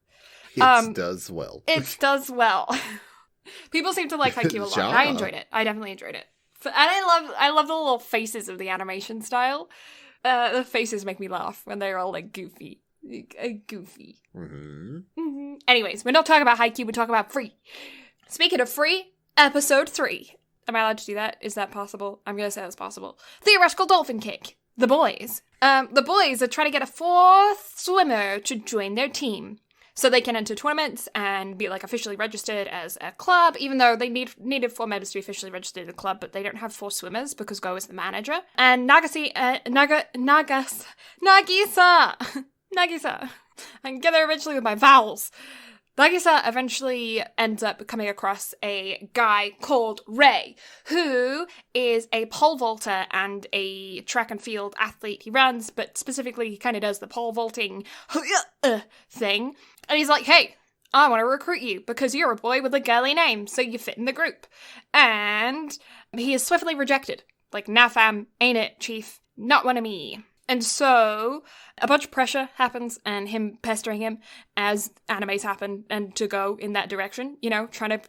It does well. People seem to like Haikyuu a lot. I enjoyed it. I definitely enjoyed it. And I love the little faces of the animation style. The faces make me laugh when they're all like goofy. Goofy. Anyways, we're not talking about Haikyuu, we're talking about Free. Speaking of Free, episode 3. Am I allowed to do that? Is that possible? I'm gonna say that's possible. Theoretical Dolphin Kick. The boys. The boys are trying to get a 4th swimmer to join their team, so they can enter tournaments and be like officially registered as a club, even though they needed 4 members to be officially registered in a club, but they don't have 4 swimmers because Go is the manager. And Nagisa. I can get there eventually with my vowels. Nagisa eventually ends up coming across a guy called Ray, who is a pole vaulter and a track and field athlete. He runs, but specifically he kind of does the pole vaulting thing. And he's like, hey, I want to recruit you because you're a boy with a girly name, so you fit in the group. And he is swiftly rejected. Like, nah fam, ain't it, chief? Not one of me. And so a bunch of pressure happens and him pestering him as animes happen and to go in that direction, you know, trying to,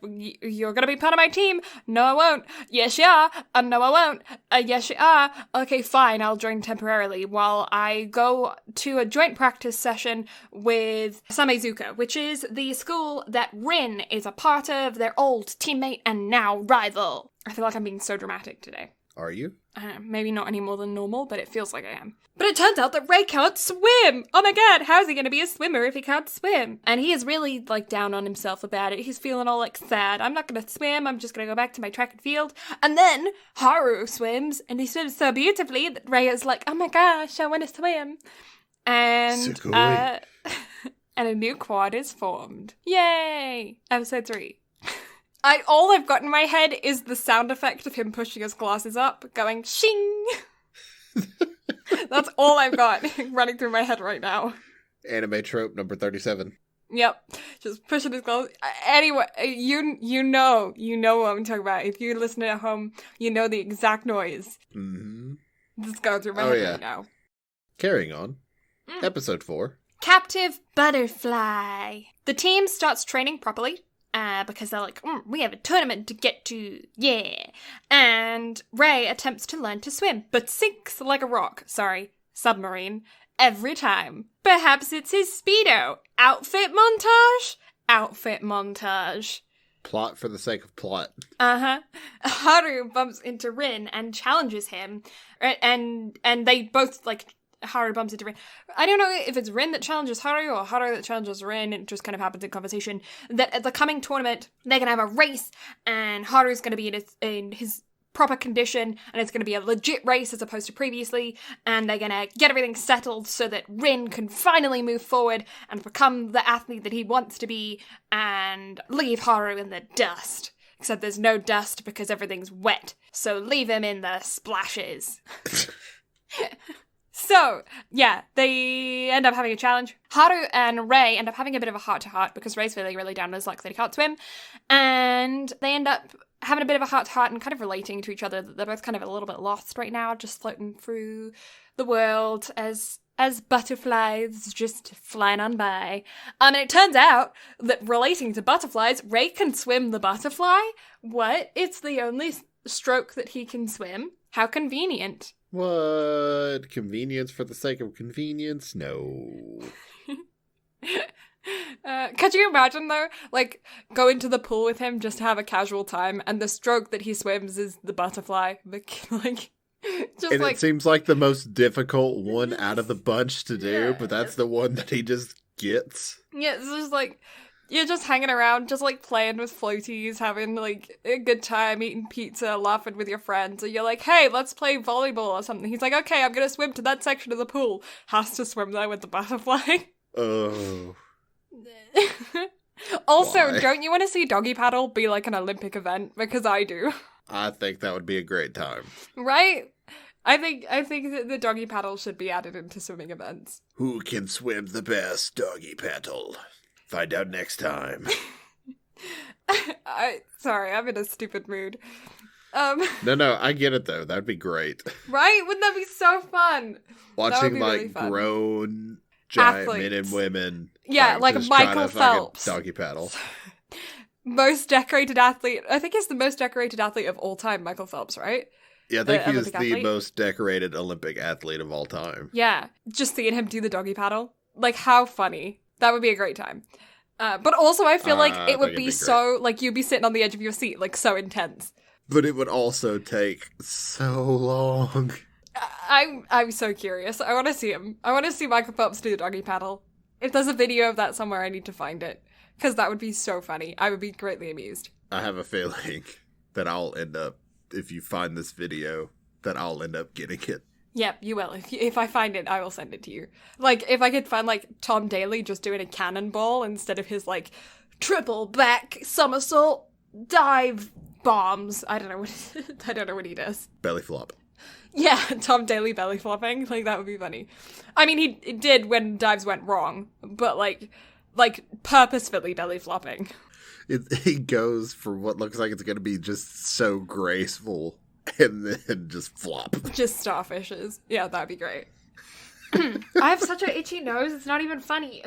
you're going to be part of my team. No, I won't. Yes, you are. No, I won't. Yes, you are. Okay, fine. I'll join temporarily while I go to a joint practice session with Samezuka, which is the school that Rin is a part of, their old teammate and now rival. I feel like I'm being so dramatic today. Are you? Maybe not any more than normal, but it feels like I am. But it turns out that Ray can't swim! Oh my god, how's he gonna be a swimmer if he can't swim? And he is really, like, down on himself about it. He's feeling all, like, sad. I'm not gonna swim, I'm just gonna go back to my track and field. And then Haru swims, and he swims so beautifully that Ray is like, oh my gosh, I wanna swim. And, and a new quad is formed. Yay! Episode 3. All I've got in my head is the sound effect of him pushing his glasses up, going shing. That's all I've got running through my head right now. Anime trope number 37. Yep, just pushing his glasses. Anyway, you know what I'm talking about. If you're listening at home, you know the exact noise. Mm-hmm. Just going through my head right now. Carrying on. Episode 4. Captive Butterfly. The team starts training properly. Because they're like, we have a tournament to get to, yeah. And Ray attempts to learn to swim, but sinks like a rock. Sorry, submarine. Every time. Perhaps it's his Speedo. Outfit montage? Outfit montage. Plot for the sake of plot. Haru bumps into Rin and challenges him. And they both, like, Haru bumps into Rin. I don't know if it's Rin that challenges Haru or Haru that challenges Rin. It just kind of happens in conversation. That at the coming tournament, they're going to have a race, and Haru's going to be in his proper condition, and it's going to be a legit race as opposed to previously, and they're going to get everything settled so that Rin can finally move forward and become the athlete that he wants to be and leave Haru in the dust. Except there's no dust because everything's wet, so leave him in the splashes. So, yeah, they end up having a challenge. Haru and Ray end up having a bit of a heart-to-heart because Ray's feeling really down on his luck that he can't swim. And they end up having a bit of a heart-to-heart and kind of relating to each other. They're both kind of a little bit lost right now, just floating through the world as butterflies just flying on by. And it turns out that relating to butterflies, Ray can swim the butterfly. What? It's the only stroke that he can swim? How convenient. What? Convenience for the sake of convenience? No. Could you imagine, though, like, going to the pool with him just to have a casual time, and the stroke that he swims is the butterfly? Like, just and like... it seems like the most difficult one out of the bunch to do, but that's the one that he just gets. Yeah, it's just like... You're just hanging around, just, like, playing with floaties, having, like, a good time, eating pizza, laughing with your friends, and you're like, hey, let's play volleyball or something. He's like, okay, I'm gonna swim to that section of the pool. Has to swim there with the butterfly. Oh. Also, Why? Don't you want to see doggy paddle be, like, an Olympic event? Because I do. I think that would be a great time. Right? I think that the doggy paddle should be added into swimming events. Who can swim the best doggy paddle? Find out next time. Sorry, I'm in a stupid mood. No, I get it though. That'd be great. Right? Wouldn't that be so fun? Watching like really grown giant athletes. men and women. Yeah, like just Michael trying to Phelps. Doggy paddle. Most decorated athlete. I think he's the most decorated athlete of all time, Michael Phelps, right? Yeah, I think he is Olympic the athlete. most decorated Olympic athlete of all time. Yeah, just seeing him do the doggy paddle. Like, how funny. That would be a great time. But also, I feel like it would be so, like, you'd be sitting on the edge of your seat, like, so intense. But it would also take so long. I'm so curious. I want to see him. I want to see Michael Phelps do the doggy paddle. If there's a video of that somewhere, I need to find it. Because that would be so funny. I would be greatly amused. I have a feeling that I'll end up, if you find this video, that I'll end up getting it. Yep, you will. If I find it, I will send it to you. Like, if I could find, like, Tom Daly just doing a cannonball instead of his, like, triple back somersault dive bombs. I don't know what he does. Belly flop. Yeah, Tom Daly belly flopping. Like, that would be funny. I mean, he did when dives went wrong, but, like purposefully belly flopping. He goes for what looks like it's going to be just so graceful. And then just flop. Just starfishes. Yeah, that'd be great. I have such an itchy nose, it's not even funny.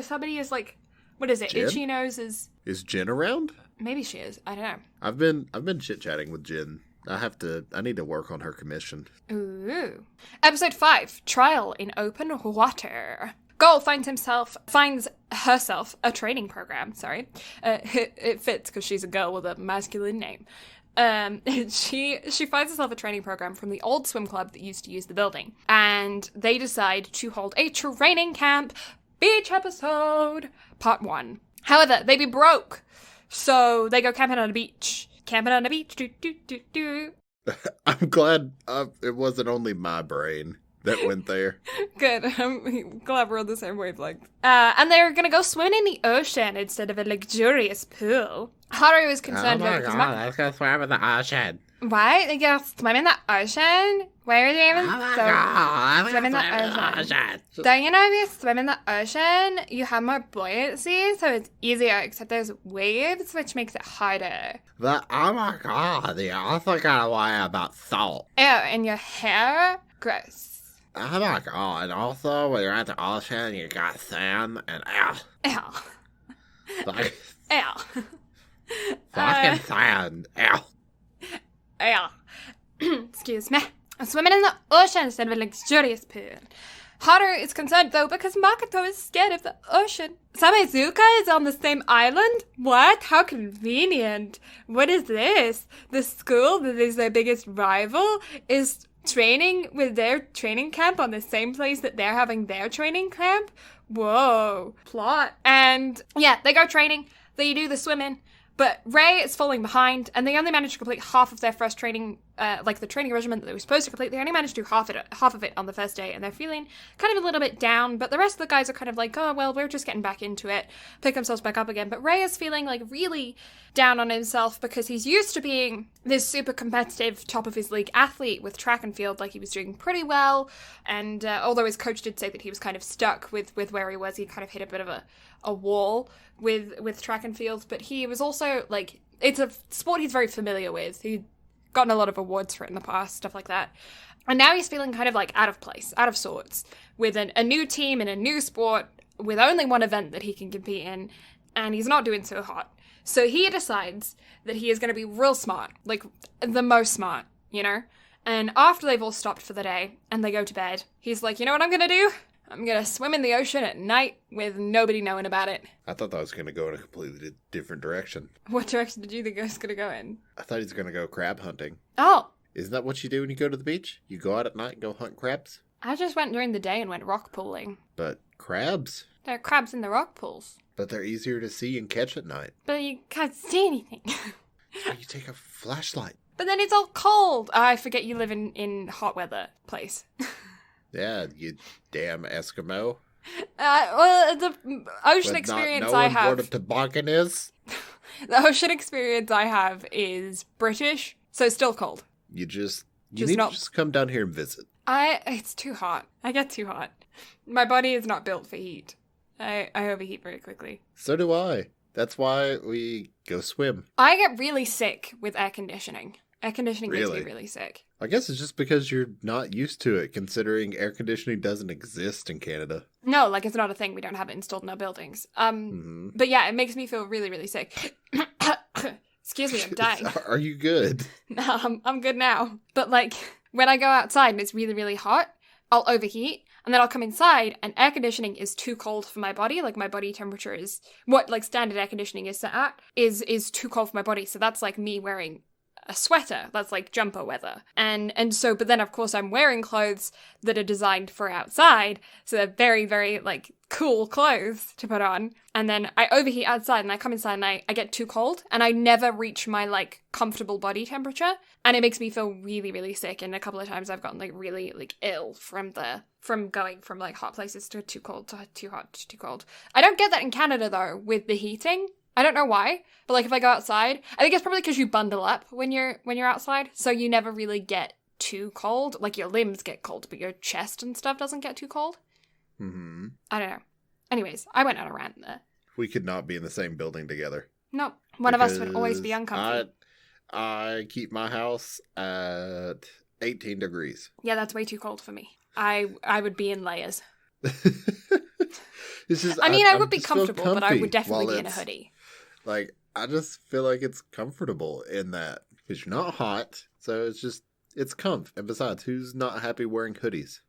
Somebody is like, what is it? Jen? Itchy nose is... Is Jen around? Maybe she is. I don't know. I've been chit-chatting with Jen. I need to work on her commission. Ooh. Episode 5, Trial in Open Water. Goal finds herself a training program, sorry. It fits because she's a girl with a masculine name. She finds herself a training program from the old swim club that used to use the building, and they decide to hold a training camp beach episode part 1. However, they be broke, so they go camping on a beach. Do. I'm glad it wasn't only my brain that went there. Good. I'm glad we're on the same wavelength. And they're gonna go swimming in the ocean instead of a luxurious pool. Haru is concerned about... Oh my god, let's go swim in the ocean. What? They go swim in the ocean? Why are they even swim in the ocean? Don't you know if you swim in the ocean, you have more buoyancy, so it's easier, except there's waves, which makes it harder. Oh my god, they also gotta worry about salt. Ew, and your hair? Gross. Oh my god, and also when you're at the ocean, you got sand and Ew. like, Ew. fucking sand. Excuse me. I'm swimming in the ocean instead of a luxurious pool. Haru is concerned, though, because Makoto is scared of the ocean. Samezuka is on the same island? What? How convenient. What is this? The school that is their biggest rival is training with their training camp on the same place that they're having their training camp? Whoa. Plot. And, yeah, they go training. They do the swimming. But Ray is falling behind, and they only managed to complete half of their first training, the training regimen that they were supposed to complete. They only managed to do half of it on the first day, and they're feeling kind of a little bit down, but the rest of the guys are kind of like, oh, well, we're just getting back into it, pick themselves back up again. But Ray is feeling, like, really down on himself because he's used to being this super competitive, top-of-his-league athlete with track and field, like, he was doing pretty well, and although his coach did say that he was kind of stuck with where he was, he kind of hit a bit of a wall with track and field, but he was also, like, it's a sport he's very familiar with. He'd gotten a lot of awards for it in the past, stuff like that. And now he's feeling kind of, like, out of place, out of sorts, with a new team in a new sport, with only one event that he can compete in, and he's not doing so hot. So he decides that he is going to be real smart, like, the most smart, you know? And after they've all stopped for the day, and they go to bed, he's like, you know what I'm going to do? I'm going to swim in the ocean at night with nobody knowing about it. I thought that was going to go in a completely different direction. What direction did you think I was going to go in? I thought he was going to go crab hunting. Oh. Isn't that what you do when you go to the beach? You go out at night and go hunt crabs? I just went during the day and went rock pooling. But crabs? There are crabs in the rock pools. But they're easier to see and catch at night. But you can't see anything. So you take a flashlight. But then it's all cold. I forget you live in hot weather place. Yeah, you damn Eskimo. Well, the ocean experience I have... what a toboggan is? The ocean experience I have is British, so still cold. You need to just come down here and visit. It's too hot. I get too hot. My body is not built for heat. I overheat very quickly. So do I. That's why we go swim. I get really sick with air conditioning. Air conditioning makes me really sick. I guess it's just because you're not used to it, considering air conditioning doesn't exist in Canada. No, like, it's not a thing. We don't have it installed in our buildings. But yeah, it makes me feel really, really sick. Excuse me, I'm dying. Are you good? No, I'm good now. But, like, when I go outside and it's really, really hot, I'll overheat. And then I'll come inside, and air conditioning is too cold for my body. Like, my body temperature is... what, like, standard air conditioning is set at is too cold for my body. So that's, like, me wearing a sweater. That's, like, jumper weather. And so, but then, of course, I'm wearing clothes that are designed for outside. So they're very, very, like, cool clothes to put on. And then I overheat outside, and I come inside, and I get too cold. And I never reach my, like, comfortable body temperature. And it makes me feel really, really sick. And a couple of times I've gotten, like, really, like, ill from going from, like, hot places to too cold to too hot to too cold. I don't get that in Canada, though, with the heating. I don't know why, but, like, if I go outside, I think it's probably because you bundle up when you're outside, so you never really get too cold. Like, your limbs get cold, but your chest and stuff doesn't get too cold. Mm-hmm. I don't know. Anyways, I went on a rant there. We could not be in the same building together. No, one of us would always be uncomfortable. I keep my house at 18 degrees. Yeah, that's way too cold for me. I would be in layers. I would be comfortable, but I would definitely be in a hoodie. Like, I just feel like it's comfortable in that. Because you're not hot, so it's comf. And besides, who's not happy wearing hoodies?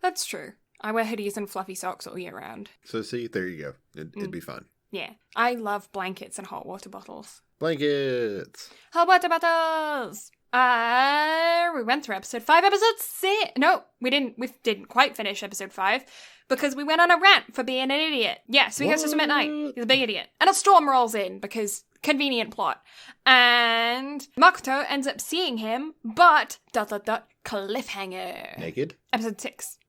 That's true. I wear hoodies and fluffy socks all year round. So see, there you go. It'd be fun. Yeah. I love blankets and hot water bottles. Blankets! Hot water bottles! We went through episode 5, episode 6. No, we didn't quite finish episode 5 because we went on a rant for being an idiot. Yeah, so he goes to swim at night. He's a big idiot. And a storm rolls in because convenient plot. And Makoto ends up seeing him, but ... cliffhanger. Naked? Episode 6.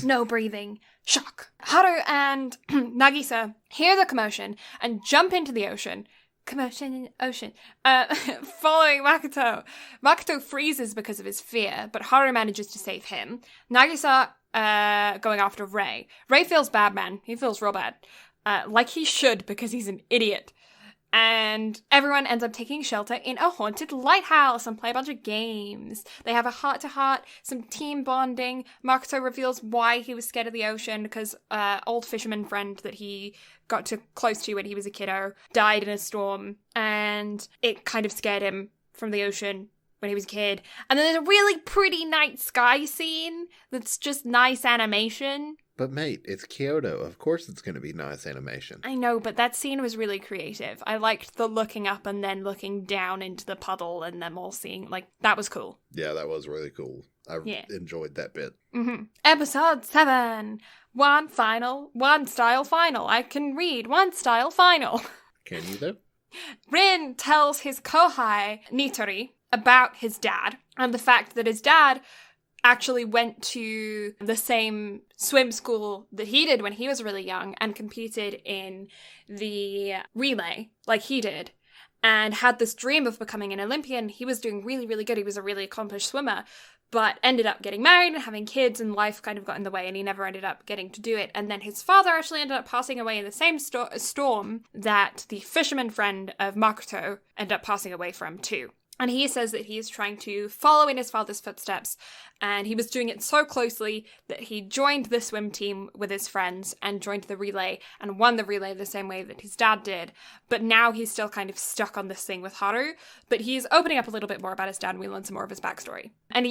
No breathing. Shock. Haru and Nagisa hear the commotion and jump into the ocean. Commotion in the ocean. Following Makoto. Makoto freezes because of his fear, but Haru manages to save him. Nagisa going after Ray. Ray feels bad, man. He feels real bad. Like he should, because he's an idiot. And everyone ends up taking shelter in a haunted lighthouse and play a bunch of games. They have a heart-to-heart, some team bonding. Makoto reveals why he was scared of the ocean, because old fisherman friend that he got too close to when he was a kiddo died in a storm, and it kind of scared him from the ocean when he was a kid. And then there's a really pretty night sky scene that's just nice animation. But mate, it's Kyoto. Of course it's going to be nice animation. I know, but that scene was really creative. I liked the looking up and then looking down into the puddle and them all seeing, like, that was cool. Yeah, that was really cool. I enjoyed that bit. Mm-hmm. Episode 7. One style final. I can read one style final. Can you though? Rin tells his kohai, Nitori, about his dad and the fact that his dad actually went to the same swim school that he did when he was really young and competed in the relay like he did and had this dream of becoming an Olympian. He was doing really, really good. He was a really accomplished swimmer, but ended up getting married and having kids, and life kind of got in the way and he never ended up getting to do it. And then his father actually ended up passing away in the same storm that the fisherman friend of Makoto ended up passing away from too. And he says that he is trying to follow in his father's footsteps, and he was doing it so closely that he joined the swim team with his friends and joined the relay and won the relay the same way that his dad did. But now he's still kind of stuck on this thing with Haru, but he's opening up a little bit more about his dad, and we learn some more of his backstory. And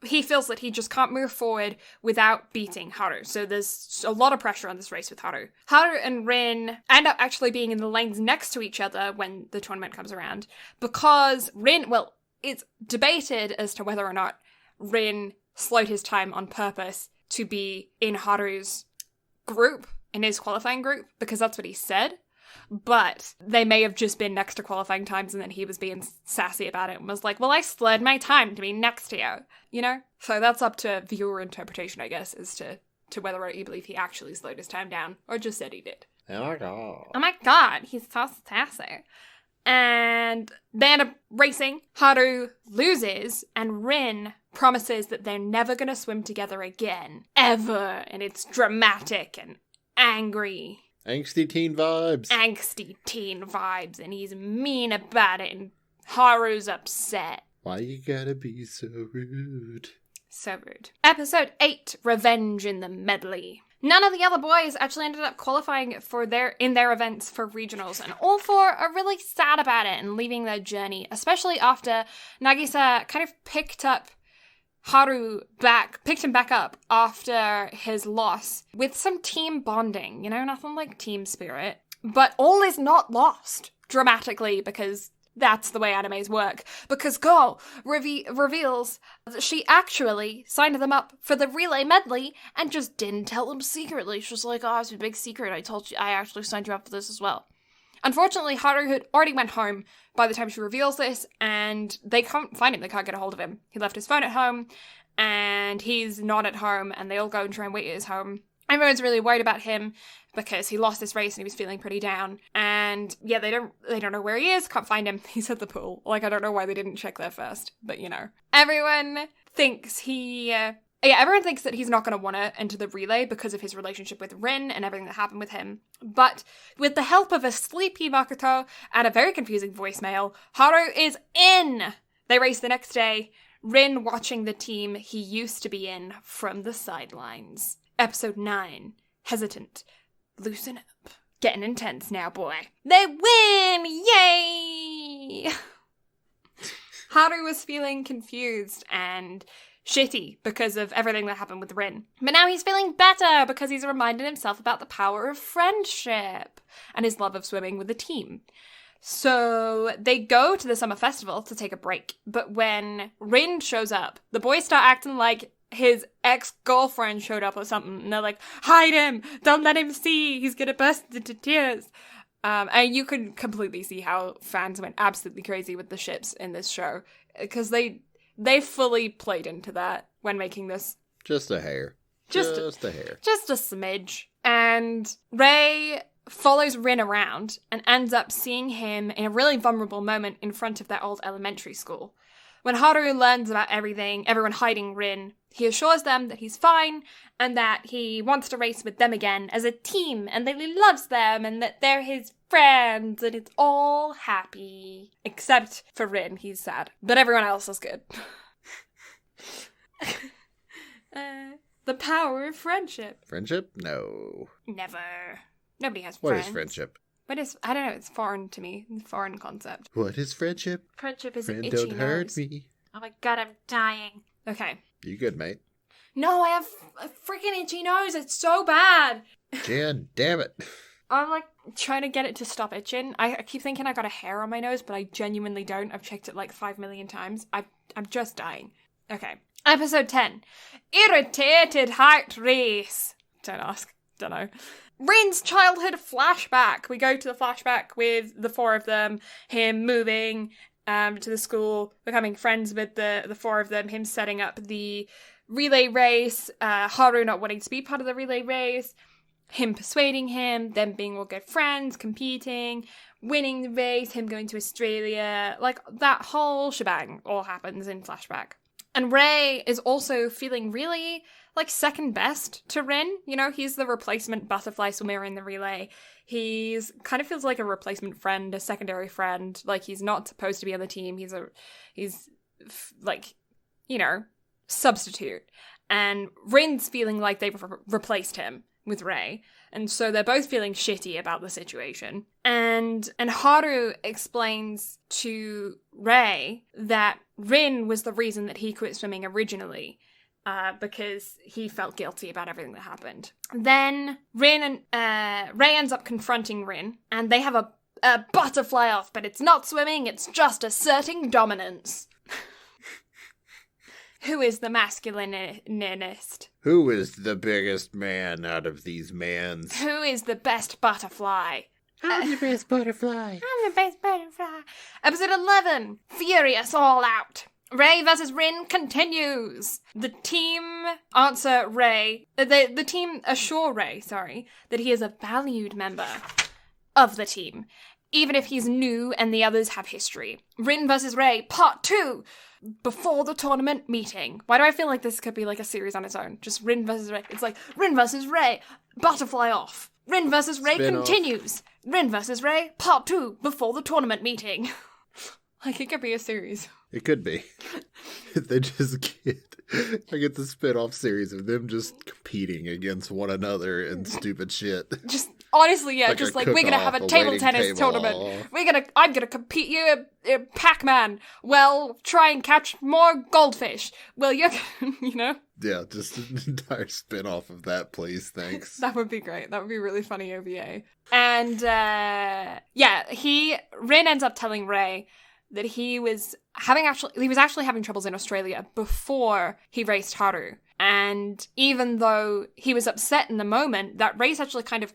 he feels that he just can't move forward without beating Haru. So there's a lot of pressure on this race with Haru. Haru and Rin end up actually being in the lanes next to each other when the tournament comes around, because it's debated as to whether or not Rin slowed his time on purpose to be in Haru's group, in his qualifying group, because that's what he said. But they may have just been next to qualifying times, and then he was being sassy about it and was like, well, I slurred my time to be next to you, you know? So that's up to viewer interpretation, I guess, as to whether or not you believe he actually slowed his time down, or just said he did. Oh my god. Oh my god, he's so sassy. And they end up racing. Haru loses, and Rin promises that they're never going to swim together again. Ever. And it's dramatic and angry. Angsty teen vibes. And he's mean about it, and Haru's upset. Why you gotta be so rude? So rude. Episode 8, Revenge in the Medley. None of the other boys actually ended up qualifying in their events for regionals, and all four are really sad about it and leaving their journey, especially after Nagisa kind of picked him back up after his loss with some team bonding, you know, nothing like team spirit. But all is not lost dramatically, because that's the way animes work. Because Go reveals that she actually signed them up for the relay medley and just didn't tell them secretly. She was like, oh, it's a big secret. I actually signed you up for this as well. Unfortunately, Haru had already went home by the time she reveals this, and they can't find him. They can't get a hold of him. He left his phone at home, and he's not at home, and they all go and try and wait at his home. Everyone's really worried about him because he lost this race and he was feeling pretty down. And yeah, they don't know where he is, can't find him. He's at the pool. Like, I don't know why they didn't check there first, but you know. Everyone thinks everyone thinks that he's not going to want to enter the relay because of his relationship with Rin and everything that happened with him. But with the help of a sleepy Makoto and a very confusing voicemail, Haru is in! They race the next day, Rin watching the team he used to be in from the sidelines. Episode 9, Hesitant. Loosen up. Getting intense now, boy. They win! Yay! Haru was feeling confused and shitty because of everything that happened with Rin. But now he's feeling better because he's reminded himself about the power of friendship and his love of swimming with the team. So they go to the summer festival to take a break. But when Rin shows up, the boys start acting like his ex-girlfriend showed up or something. And they're like, hide him! Don't let him see! He's gonna burst into tears. And you can completely see how fans went absolutely crazy with the ships in this show. Because they fully played into that when making this. Just a hair. Just a hair. Just a smidge. And Rei follows Rin around and ends up seeing him in a really vulnerable moment in front of their old elementary school. When Haru learns about everyone hiding Rin, he assures them that he's fine and that he wants to race with them again as a team and that he loves them and that they're his friends and it's all happy. Except for Rin, he's sad. But everyone else is good. The power of friendship. Friendship? No. Never. Nobody has What friends. is friendship? What is... I don't know, it's foreign to me. It's a foreign concept. What is friendship? Friendship is Friend, an itchy don't hurt nose. me. Oh my god, I'm dying. Okay. You good, mate? No, I have a freaking itchy nose. It's so bad. Jan, damn it. I'm like trying to get it to stop itching. I keep thinking I got a hair on my nose, but I genuinely don't. I've checked it like 5 million times. I'm just dying. Okay. Episode 10. Irritated Heart Race. Don't ask. Don't know. Rin's childhood flashback. We go to the flashback with the four of them, him moving to the school, becoming friends with the four of them, him setting up the relay race, Haru not wanting to be part of the relay race, him persuading him, them being all good friends, competing, winning the race, him going to Australia, like that whole shebang all happens in flashback. And Ray is also feeling really, like, second best to Rin. You know, he's the replacement butterfly swimmer in the relay. He's kind of feels like a replacement friend, a secondary friend. Like, he's not supposed to be on the team. He's like, you know, substitute. And Rin's feeling like they've replaced him with Ray. And so they're both feeling shitty about the situation. And Haru explains to Ray that Rin was the reason that he quit swimming originally, because he felt guilty about everything that happened. Then Ray ends up confronting Rin, and they have a butterfly off, but it's not swimming, it's just asserting dominance. Who is the masculinist? Who is the biggest man out of these mans? Who is the best butterfly? I'm the best butterfly. I'm the best butterfly. Episode 11. Furious All Out. Ray versus Rin continues. The team answer Ray. The team assure Ray, that he is a valued member of the team, even if he's new and the others have history. Rin versus Ray, part 2. Before the tournament meeting. Why do I feel like this could be like a series on its own? Just Rin versus Ray. It's like Rin versus Ray, butterfly off. Rin versus Ray continues. Rin versus Ray, part 2, before the tournament meeting. Like, it could be a series. It could be. They just get the spin-off series of them just competing against one another and stupid shit. Just, honestly, yeah, like we're gonna have a table tennis tournament. I'm gonna compete you in Pac-Man. Well, try and catch more goldfish. Well, you're, you know? Yeah, just an entire spin-off of that, please, thanks. That would be great. That would be really funny OVA. And, Rin ends up telling Ray that he was actually having troubles in Australia before he raced Haru. And even though he was upset in the moment, that race actually kind of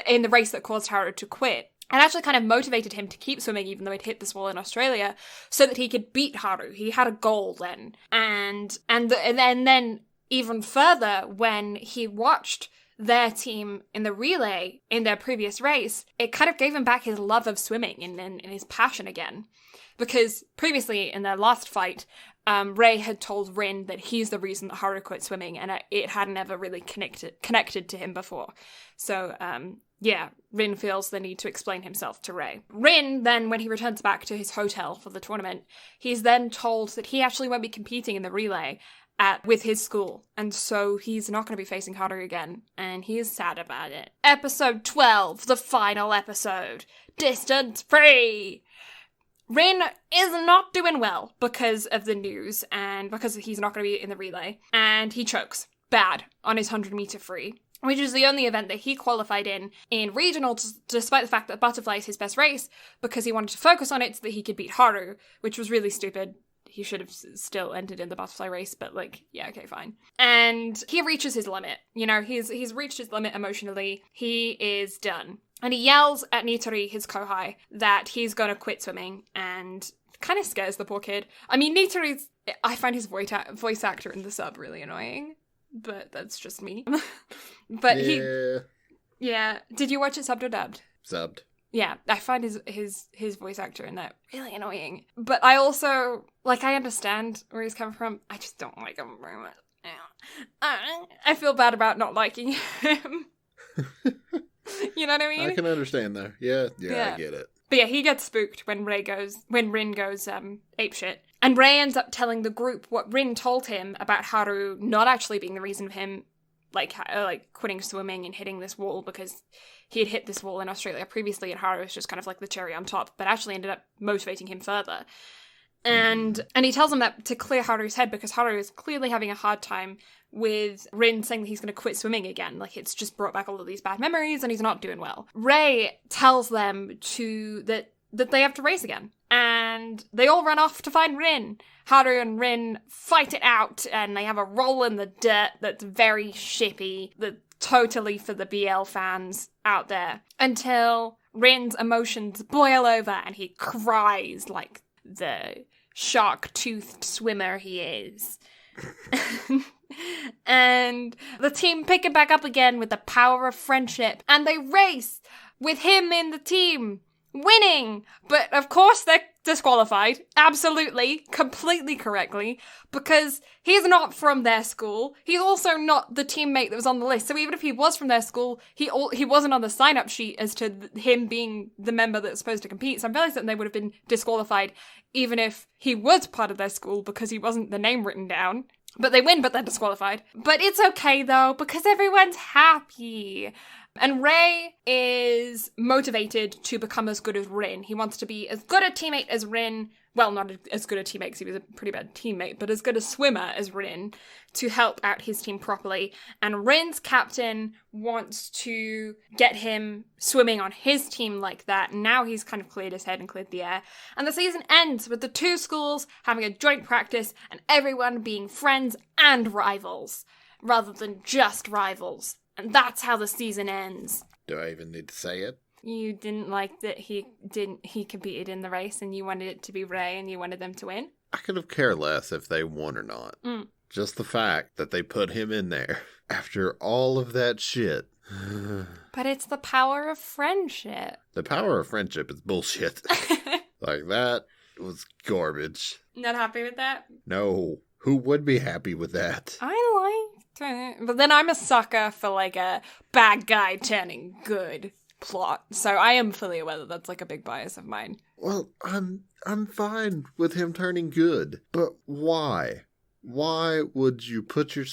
in the race that caused Haru to quit, it actually kind of motivated him to keep swimming even though he'd hit this wall in Australia so that he could beat Haru. He had a goal then. And then even further, when he watched their team in the relay in their previous race, it kind of gave him back his love of swimming and his passion again. Because previously in their last fight, Ray had told Rin that he's the reason that Haru quit swimming, and it hadn't ever really connected to him before. So, Rin feels the need to explain himself to Ray. Rin, then, when he returns back to his hotel for the tournament, he's then told that he actually won't be competing in the relay with his school, and so he's not going to be facing Haru again, and he is sad about it. Episode 12, the final episode. Distance free! Rin is not doing well because of the news, and because he's not going to be in the relay, and he chokes bad on his 100-meter free, which is the only event that he qualified in regional, despite the fact that butterfly is his best race, because he wanted to focus on it so that he could beat Haru, which was really stupid. He should have still entered in the butterfly race, but okay, fine. And he reaches his limit. You know, he's reached his limit emotionally. He is done. And he yells at Nitori, his kohai, that he's gonna quit swimming, and kind of scares the poor kid. I mean, I find his voice actor in the sub really annoying, but that's just me. But yeah. Did you watch it subbed or dubbed? Subbed. Yeah, I find his voice actor in that really annoying. But I also, I understand where he's coming from. I just don't like him very much. I feel bad about not liking him. You know what I mean? I can understand that. Yeah, I get it. But yeah, he gets spooked when Rin goes apeshit. And Ray ends up telling the group what Rin told him about Haru not actually being the reason of him, like quitting swimming and hitting this wall, because he had hit this wall in Australia previously, and Haru was just kind of like the cherry on top, but actually ended up motivating him further. And he tells him that to clear Haru's head, because Haru is clearly having a hard time with Rin saying that he's going to quit swimming again. Like, it's just brought back all of these bad memories, and he's not doing well. Ray tells them that they have to race again. And they all run off to find Rin. Haru and Rin fight it out, and they have a roll in the dirt that's very shippy, that's totally for the BL fans out there, until Rin's emotions boil over and he cries like the shark-toothed swimmer he is. And the team pick it back up again with the power of friendship, and they race with him in the team, winning. But of course they're disqualified, absolutely, completely correctly, because he's not from their school. He's also not the teammate that was on the list. So even if he was from their school, he wasn't on the sign-up sheet as to him being the member that's supposed to compete. So I'm fairly certain they would have been disqualified even if he was part of their school, because he wasn't the name written down. But they win, but they're disqualified. But it's okay, though, because everyone's happy. And Ray is motivated to become as good as Rin. He wants to be as good a teammate as Rin. Well, not as good a teammate, because he was a pretty bad teammate, but as good a swimmer as Rin to help out his team properly. And Rin's captain wants to get him swimming on his team like that. And now he's kind of cleared his head and cleared the air. And the season ends with the two schools having a joint practice and everyone being friends and rivals, rather than just rivals. And that's how the season ends. Do I even need to say it? You didn't like that he competed in the race, and you wanted it to be Ray, and you wanted them to win? I could have cared less if they won or not. Just the fact that they put him in there after all of that shit. But it's the power of friendship. The power of friendship is bullshit. Like, that was garbage. Not happy with that? No. Who would be happy with that? I liked it. But then I'm a sucker for, like, a bad guy turning good plot. So I am fully aware that that's, like, a big bias of mine. Well, I'm fine with him turning good. But why? Why would you put your...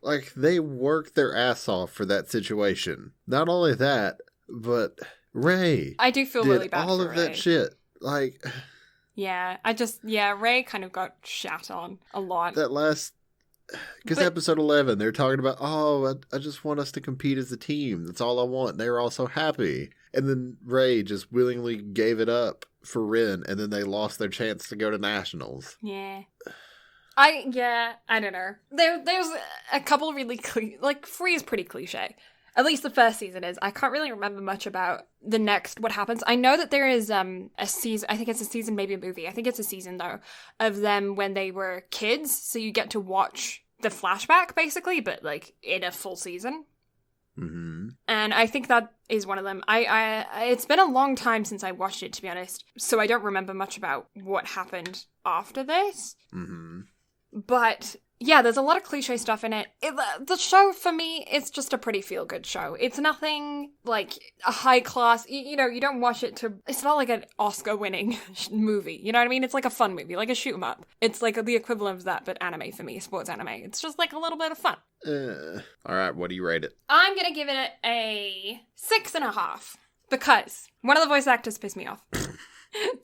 Like, they worked their ass off for that situation. Not only that, but Ray... I do feel really bad all for of Ray. That shit. Like... Yeah, Ray kind of got shat on a lot. That last... Because episode 11, they're talking about, I just want us to compete as a team. That's all I want. And they were all so happy. And then Ray just willingly gave it up for Rin, and then they lost their chance to go to nationals. Yeah. I don't know. There's a couple really... Free is pretty cliche. At least the first season is. I can't really remember much about the next, what happens. I know that there is a season, I think it's a season, maybe a movie. I think it's a season, though, of them when they were kids. So you get to watch the flashback, basically, but, like, in a full season. Mm-hmm. And I think that is one of them. It's been a long time since I watched it, to be honest. So I don't remember much about what happened after this. Mm-hmm. But... yeah, there's a lot of cliche stuff in it. The show, for me, it's just a pretty feel-good show. It's nothing like a high-class... You know, you don't watch it to... It's not like an Oscar-winning movie. You know what I mean? It's like a fun movie, like a shoot-'em-up. It's like the equivalent of that, but anime for me, sports anime. It's just like a little bit of fun. Alright, what do you rate it? I'm gonna give it a 6.5. Because one of the voice actors pissed me off.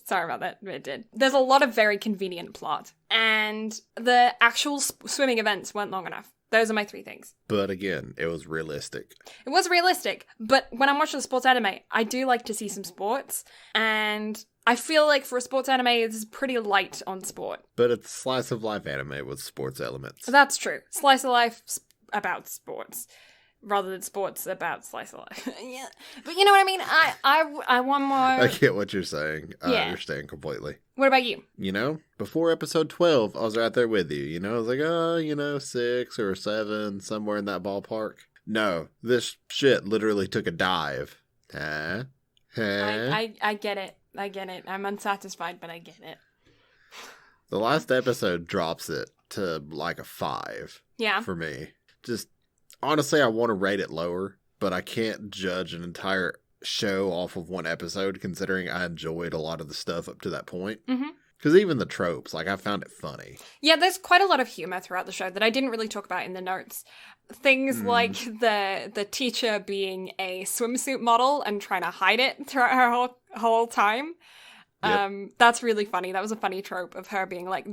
Sorry about that, but it did. There's a lot of very convenient plot, and the actual swimming events weren't long enough. Those are my 3 things. But again, it was realistic. It was realistic, but when I'm watching a sports anime, I do like to see some sports, and I feel like for a sports anime, it's pretty light on sport. But it's slice of life anime with sports elements. That's true. Slice of life about sports. Rather than sports about slice of life. Yeah. But you know what I mean? I want more... I get what you're saying. I Yeah. understand completely. What about you? You know, before episode 12, I was right there with you. You know, I was like, 6 or 7, somewhere in that ballpark. No, this shit literally took a dive. Huh? I get it. I get it. I'm unsatisfied, but I get it. The last episode drops it to like a 5. Yeah. For me. Just... honestly, I want to rate it lower, but I can't judge an entire show off of one episode, considering I enjoyed a lot of the stuff up to that point. Mm-hmm. Because even the tropes, like, I found it funny. Yeah, there's quite a lot of humor throughout the show that I didn't really talk about in the notes. Things like the teacher being a swimsuit model and trying to hide it throughout her whole time. Yep. That's really funny. That was a funny trope of her being like,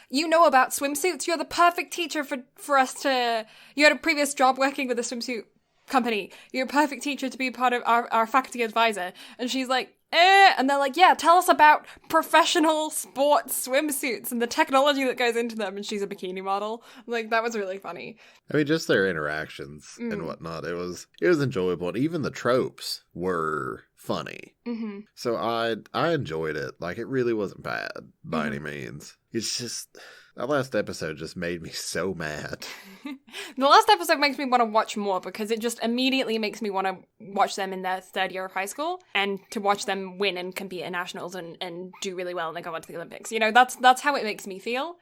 you know about swimsuits? You're the perfect teacher for us to... You had a previous job working with a swimsuit company. You're a perfect teacher to be part of our faculty advisor. And she's like, and they're like, yeah, tell us about professional sports swimsuits and the technology that goes into them. And she's a bikini model. Like, that was really funny. I mean, just their interactions and whatnot. It was enjoyable. And even the tropes were funny. Mm-hmm. So I enjoyed it. Like, it really wasn't bad by any means. It's just... That last episode just made me so mad. The last episode makes me want to watch more because it just immediately makes me want to watch them in their third year of high school and to watch them win and compete at nationals and do really well and then go on to the Olympics. You know, that's how it makes me feel,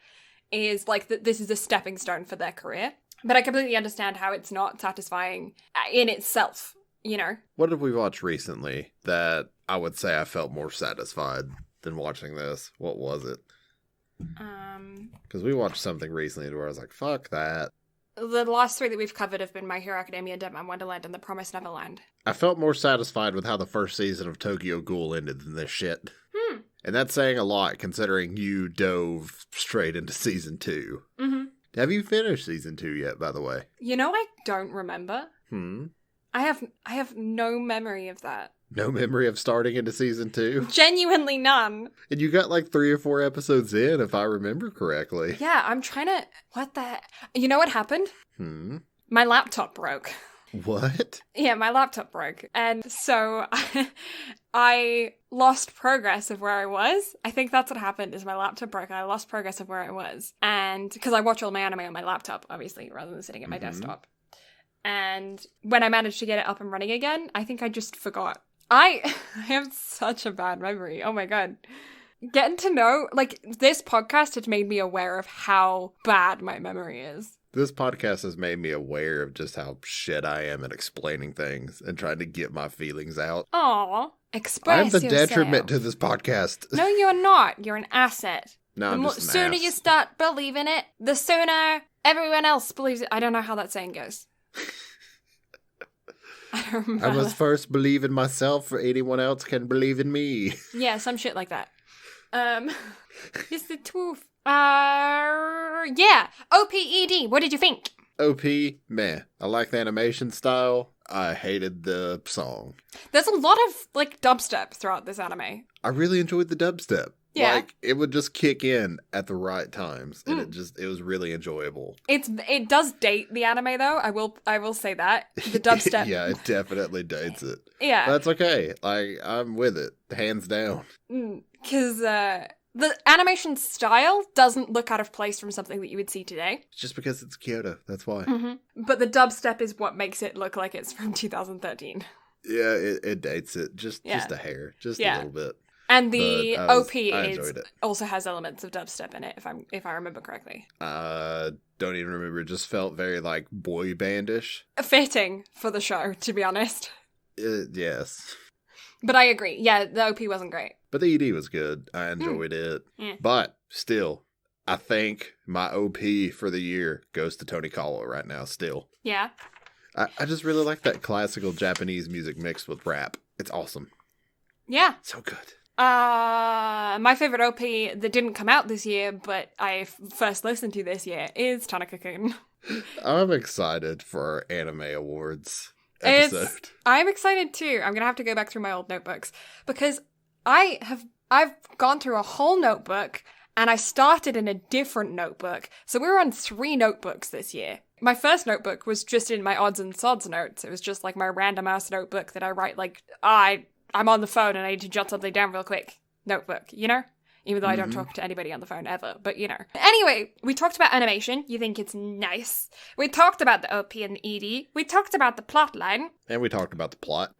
is like that this is a stepping stone for their career. But I completely understand how it's not satisfying in itself, you know? What did we watch recently that I would say I felt more satisfied than watching this? What was it? Because we watched something recently where I was like, fuck that. The last three that we've covered have been My Hero Academia, Deadman Wonderland, and The Promised Neverland. I felt more satisfied with how the first season of Tokyo Ghoul ended than this shit. And that's saying a lot, considering you dove straight into season 2. Mm-hmm. Have you finished season 2 yet, by the way? You know, I don't remember. I have no memory of that. No memory of starting into season 2? Genuinely none. And you got like 3 or 4 episodes in, if I remember correctly. Yeah, I'm trying to... What the... You know what happened? My laptop broke. What? Yeah, my laptop broke. And so I lost progress of where I was. I think that's what happened, is my laptop broke and I lost progress of where I was. And because I watch all my anime on my laptop, obviously, rather than sitting at my desktop. And when I managed to get it up and running again, I think I just forgot. I have such a bad memory. Oh my god. Getting to know, like, this podcast has made me aware of how bad my memory is. This podcast has made me aware of just how shit I am at explaining things and trying to get my feelings out. Aw, express I'm the yourself. detriment to this podcast. No, you're not. You're an asset. No, I'm just an sooner ass. you start believing it, the sooner everyone else believes it. I don't know how that saying goes. I don't remember. I must first believe in myself for anyone else can believe in me. Yeah, some shit like that. It's the truth. Yeah. OPED, what did you think? OP, meh. I like the animation style. I hated the song. There's a lot of, like, dubstep throughout this anime. I really enjoyed the dubstep. Yeah. Like, it would just kick in at the right times, and it was really enjoyable. It does date the anime, though. I will say that. The dubstep. Yeah, it definitely dates it. Yeah. That's okay. Like, I'm with it. Hands down. Because, the animation style doesn't look out of place from something that you would see today. Just because it's Kyoto, that's why. But the dubstep is what makes it look like it's from 2013. Yeah, it dates it. Just a hair. Just a little bit. And the OP also has elements of dubstep in it, if I remember correctly. Don't even remember. It just felt very, like, boy bandish. Fitting for the show, to be honest. Yes. But I agree. Yeah, the OP wasn't great. But the ED was good. I enjoyed it. Yeah. But still, I think my OP for the year goes to Tony Kawa right now still. Yeah. I just really like that classical Japanese music mixed with rap. It's awesome. Yeah. So good. My favorite OP that didn't come out this year, but I first listened to this year, is Tanaka-kun. I'm excited for our anime awards episode. I'm excited too. I'm gonna have to go back through my old notebooks because I've gone through a whole notebook and I started in a different notebook. So we were on 3 notebooks this year. My first notebook was just in my odds and sods notes. It was just like my random ass notebook that I write like, I'm on the phone and I need to jot something down real quick. Notebook, you know? even though I don't talk to anybody on the phone ever, but you know. Anyway, we talked about animation. You think it's nice. We talked about the OP and the ED. We talked about the plot line. And we talked about the plot.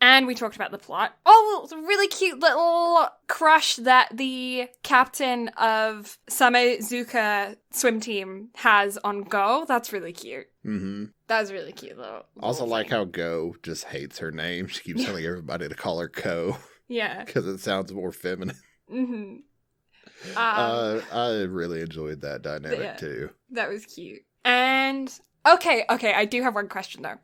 Oh, it's a really cute little crush that the captain of Samezuka swim team has on Go. That's really cute. Mm-hmm. That's really cute, though. Also like how Go just hates her name. She keeps telling everybody to call her Ko. Yeah. Because it sounds more feminine. Mm-hmm. I really enjoyed that dynamic too. That was cute. And okay, I do have one question though.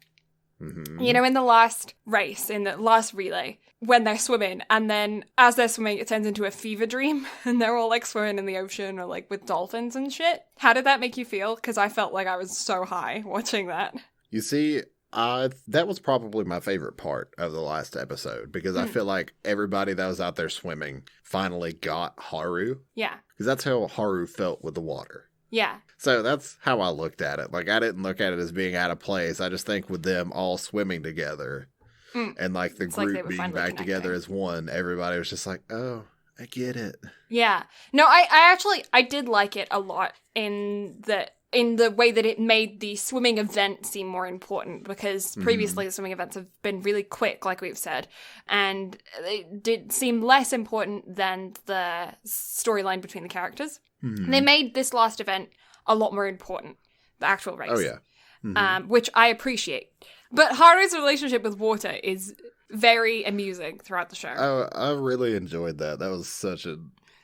Mm-hmm. You know, in the last race, in the last relay, when they're swimming, and then as they're swimming, it turns into a fever dream, and they're all like swimming in the ocean or like with dolphins and shit. How did that make you feel? Because I felt like I was so high watching that. You see, that was probably my favorite part of the last episode, because I feel like everybody that was out there swimming finally got Haru. Yeah. Because that's how Haru felt with the water. Yeah. So that's how I looked at it. Like, I didn't look at it as being out of place. I just think with them all swimming together and like the group being back together as one, everybody was just like, oh, I get it. Yeah. No, I did like it a lot in the way that it made the swimming event seem more important, because previously the swimming events have been really quick, like we've said, and it did seem less important than the storyline between the characters. Mm-hmm. They made this last event a lot more important, the actual race. Oh, yeah. Mm-hmm. Which I appreciate. But Haru's relationship with water is very amusing throughout the show. Oh, I really enjoyed that. That was such a,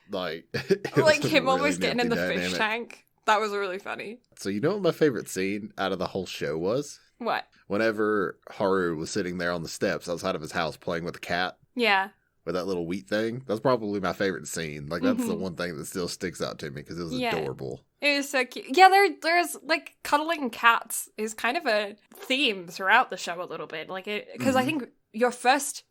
like him really almost getting in the dynamic fish tank. That was really funny. So you know what my favorite scene out of the whole show was? What? Whenever Haru was sitting there on the steps outside of his house playing with the cat. Yeah. With that little wheat thing. That's probably my favorite scene. Like, that's the one thing that still sticks out to me, because it was adorable. It was so cute. Yeah, there's like, cuddling cats is kind of a theme throughout the show a little bit. Like, because I think your first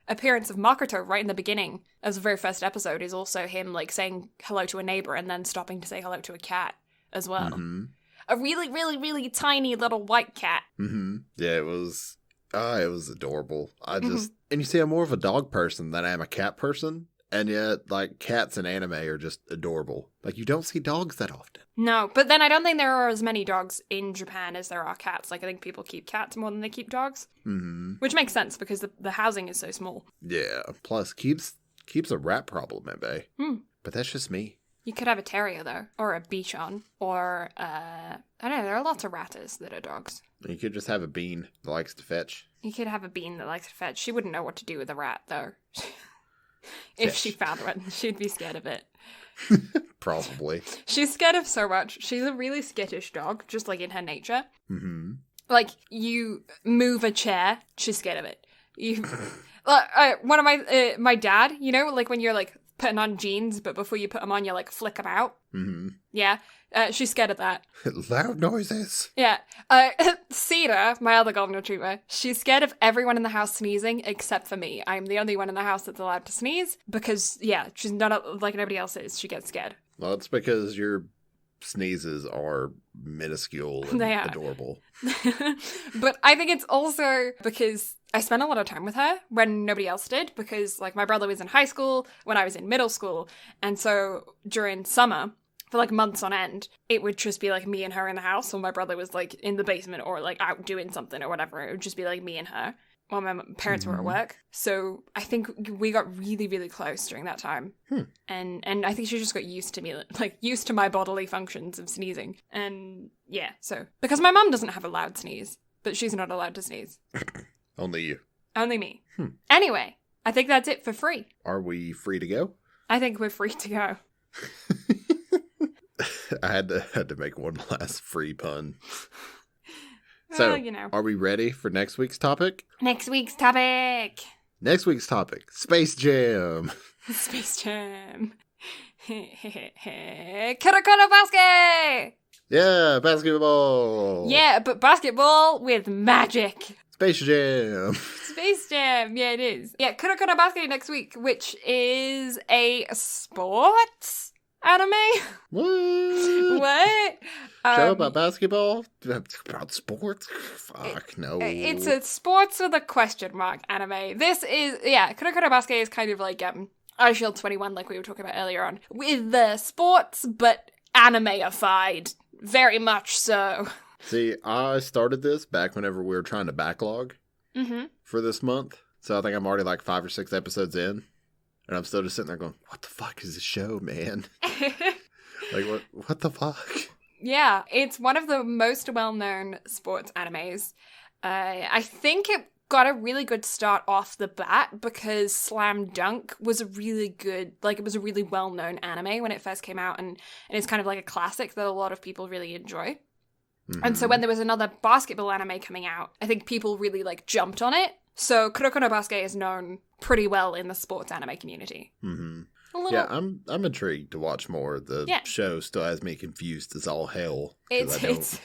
appearance of Makoto right in the beginning, as the very first episode, is also him, like, saying hello to a neighbor and then stopping to say hello to a cat as well. Mm-hmm. A really, really, really tiny little white cat. Mm-hmm. Yeah, it was adorable. And you see, I'm more of a dog person than I am a cat person. And yet, like, cats in anime are just adorable. Like, you don't see dogs that often. No, but then I don't think there are as many dogs in Japan as there are cats. Like, I think people keep cats more than they keep dogs. Mm-hmm. Which makes sense, because the housing is so small. Yeah, plus keeps a rat problem at bay. But that's just me. You could have a terrier, though, or a bichon, or, I don't know, there are lots of ratters that are dogs. You could just have a bean that likes to fetch. You could have a bean that likes to fetch. She wouldn't know what to do with a rat, though. If she found one, she'd be scared of it. Probably. She's scared of so much. She's a really skittish dog, just like in her nature. Mm-hmm. Like, you move a chair, she's scared of it. One of my dad, you know, like when you're like putting on jeans, but before you put them on, you like flick them out. Mm-hmm. Yeah. She's scared of that. Loud noises. Yeah. Cedar, my other golden retriever, she's scared of everyone in the house sneezing except for me. I'm the only one in the house that's allowed to sneeze because, yeah, she's not like nobody else is. She gets scared. Well, it's because your sneezes are minuscule and adorable. But I think it's also because I spent a lot of time with her when nobody else did, because like my brother was in high school when I was in middle school. And so during summer, for like months on end, it would just be like me and her in the house, or my brother was like in the basement or like out doing something or whatever. It would just be like me and her while my parents were at work. So I think we got really, really close during that time. And I think she just got used to me, like used to my bodily functions of sneezing. And yeah, so because my mum doesn't have a loud sneeze, but she's not allowed to sneeze. Only you. Only me. Anyway, I think that's it for free. Are we free to go? I think we're free to go. I had to make one last free pun. So, you know. Are we ready for next week's topic? Next week's topic, Space Jam. Space Jam. Katakana basket! Yeah, basketball. Yeah, but basketball with magic. Space Jam. Space Jam. Yeah, it is. Yeah, Katakana basket next week, which is a sports anime? What? Show about basketball? About sports? Fuck, no. It's a sports with a question mark anime. This is, Kurokuro Basket is kind of like Shield 21, like we were talking about earlier on, with the sports, but anime-ified. Very much so. See, I started this back whenever we were trying to backlog for this month. So I think I'm already like 5 or 6 episodes in. And I'm still just sitting there going, what the fuck is this show, man? Like, what the fuck? Yeah, it's one of the most well-known sports animes. I think it got a really good start off the bat because Slam Dunk was a really good, like, it was a really well-known anime when it first came out, and it's kind of like a classic that a lot of people really enjoy. And so when there was another basketball anime coming out, I think people really, like, jumped on it. So Kuroko no Basket is known pretty well in the sports anime community. Yeah, I'm intrigued to watch more. The show still has me confused as all hell. It's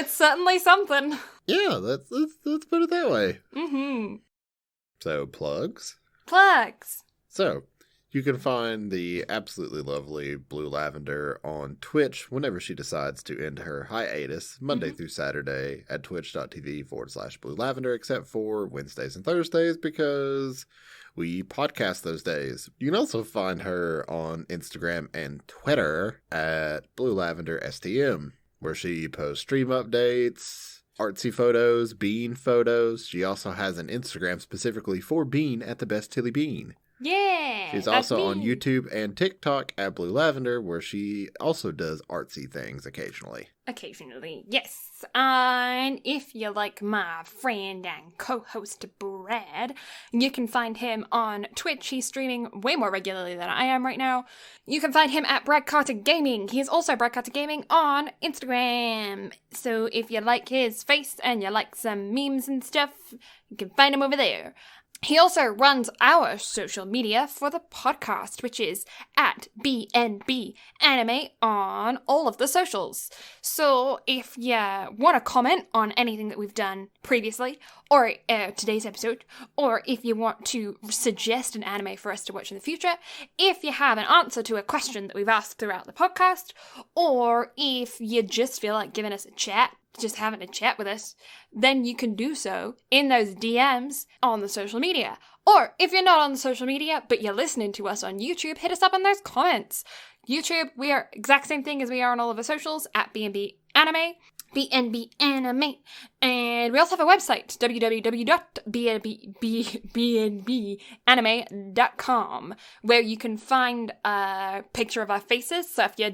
certainly something. Yeah, let's put it that way. So, plugs? Plugs! So, you can find the absolutely lovely Blue Lavender on Twitch whenever she decides to end her hiatus, Monday through Saturday at twitch.tv/Blue Lavender, except for Wednesdays and Thursdays because we podcast those days. You can also find her on Instagram and Twitter at Blue Lavender STM, where she posts stream updates, artsy photos, Bean photos. She also has an Instagram specifically for Bean at the Best Tilly Bean. Yeah! She's also on YouTube and TikTok at Blue Lavender, where she also does artsy things occasionally. Occasionally, yes. And if you like my friend and co-host Brad, you can find him on Twitch. He's streaming way more regularly than I am right now. You can find him at Brad Carter Gaming. He is also Brad Carter Gaming on Instagram. So if you like his face and you like some memes and stuff, you can find him over there. He also runs our social media for the podcast, which is at BnB Anime on all of the socials. So if you want to comment on anything that we've done previously, or today's episode, or if you want to suggest an anime for us to watch in the future, if you have an answer to a question that we've asked throughout the podcast, or if you just feel like giving us a chat, just having a chat with us, then you can do so in those DMs on the social media. Or if you're not on the social media, but you're listening to us on YouTube, hit us up in those comments. YouTube, we are exact same thing as we are on all of the socials at BnB Anime, BnB Anime. And we also have a website, www.bnbanime.com, where you can find a picture of our faces. So if you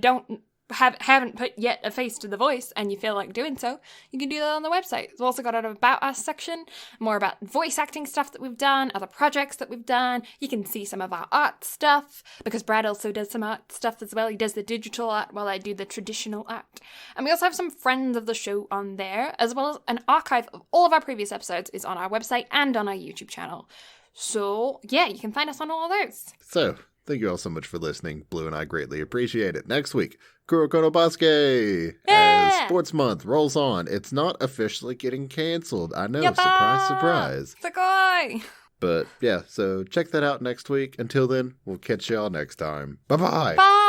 haven't put yet a face to the voice and you feel like doing so, you can do that on the website. We've also got an About Us section, more about voice acting stuff that we've done, other projects that we've done. You can see some of our art stuff, because Brad also does some art stuff as well. He does the digital art while I do the traditional art. And we also have some friends of the show on there, as well as an archive of all of our previous episodes is on our website and on our YouTube channel. So, yeah, you can find us on all of those. So, thank you all so much for listening. Blue and I greatly appreciate it. Next week, Kuroko no Basket! As Sports Month rolls on. It's not officially getting canceled. I know, surprise, surprise. Sugoi! But yeah, so check that out next week. Until then, we'll catch y'all next time. Bye-bye! Bye!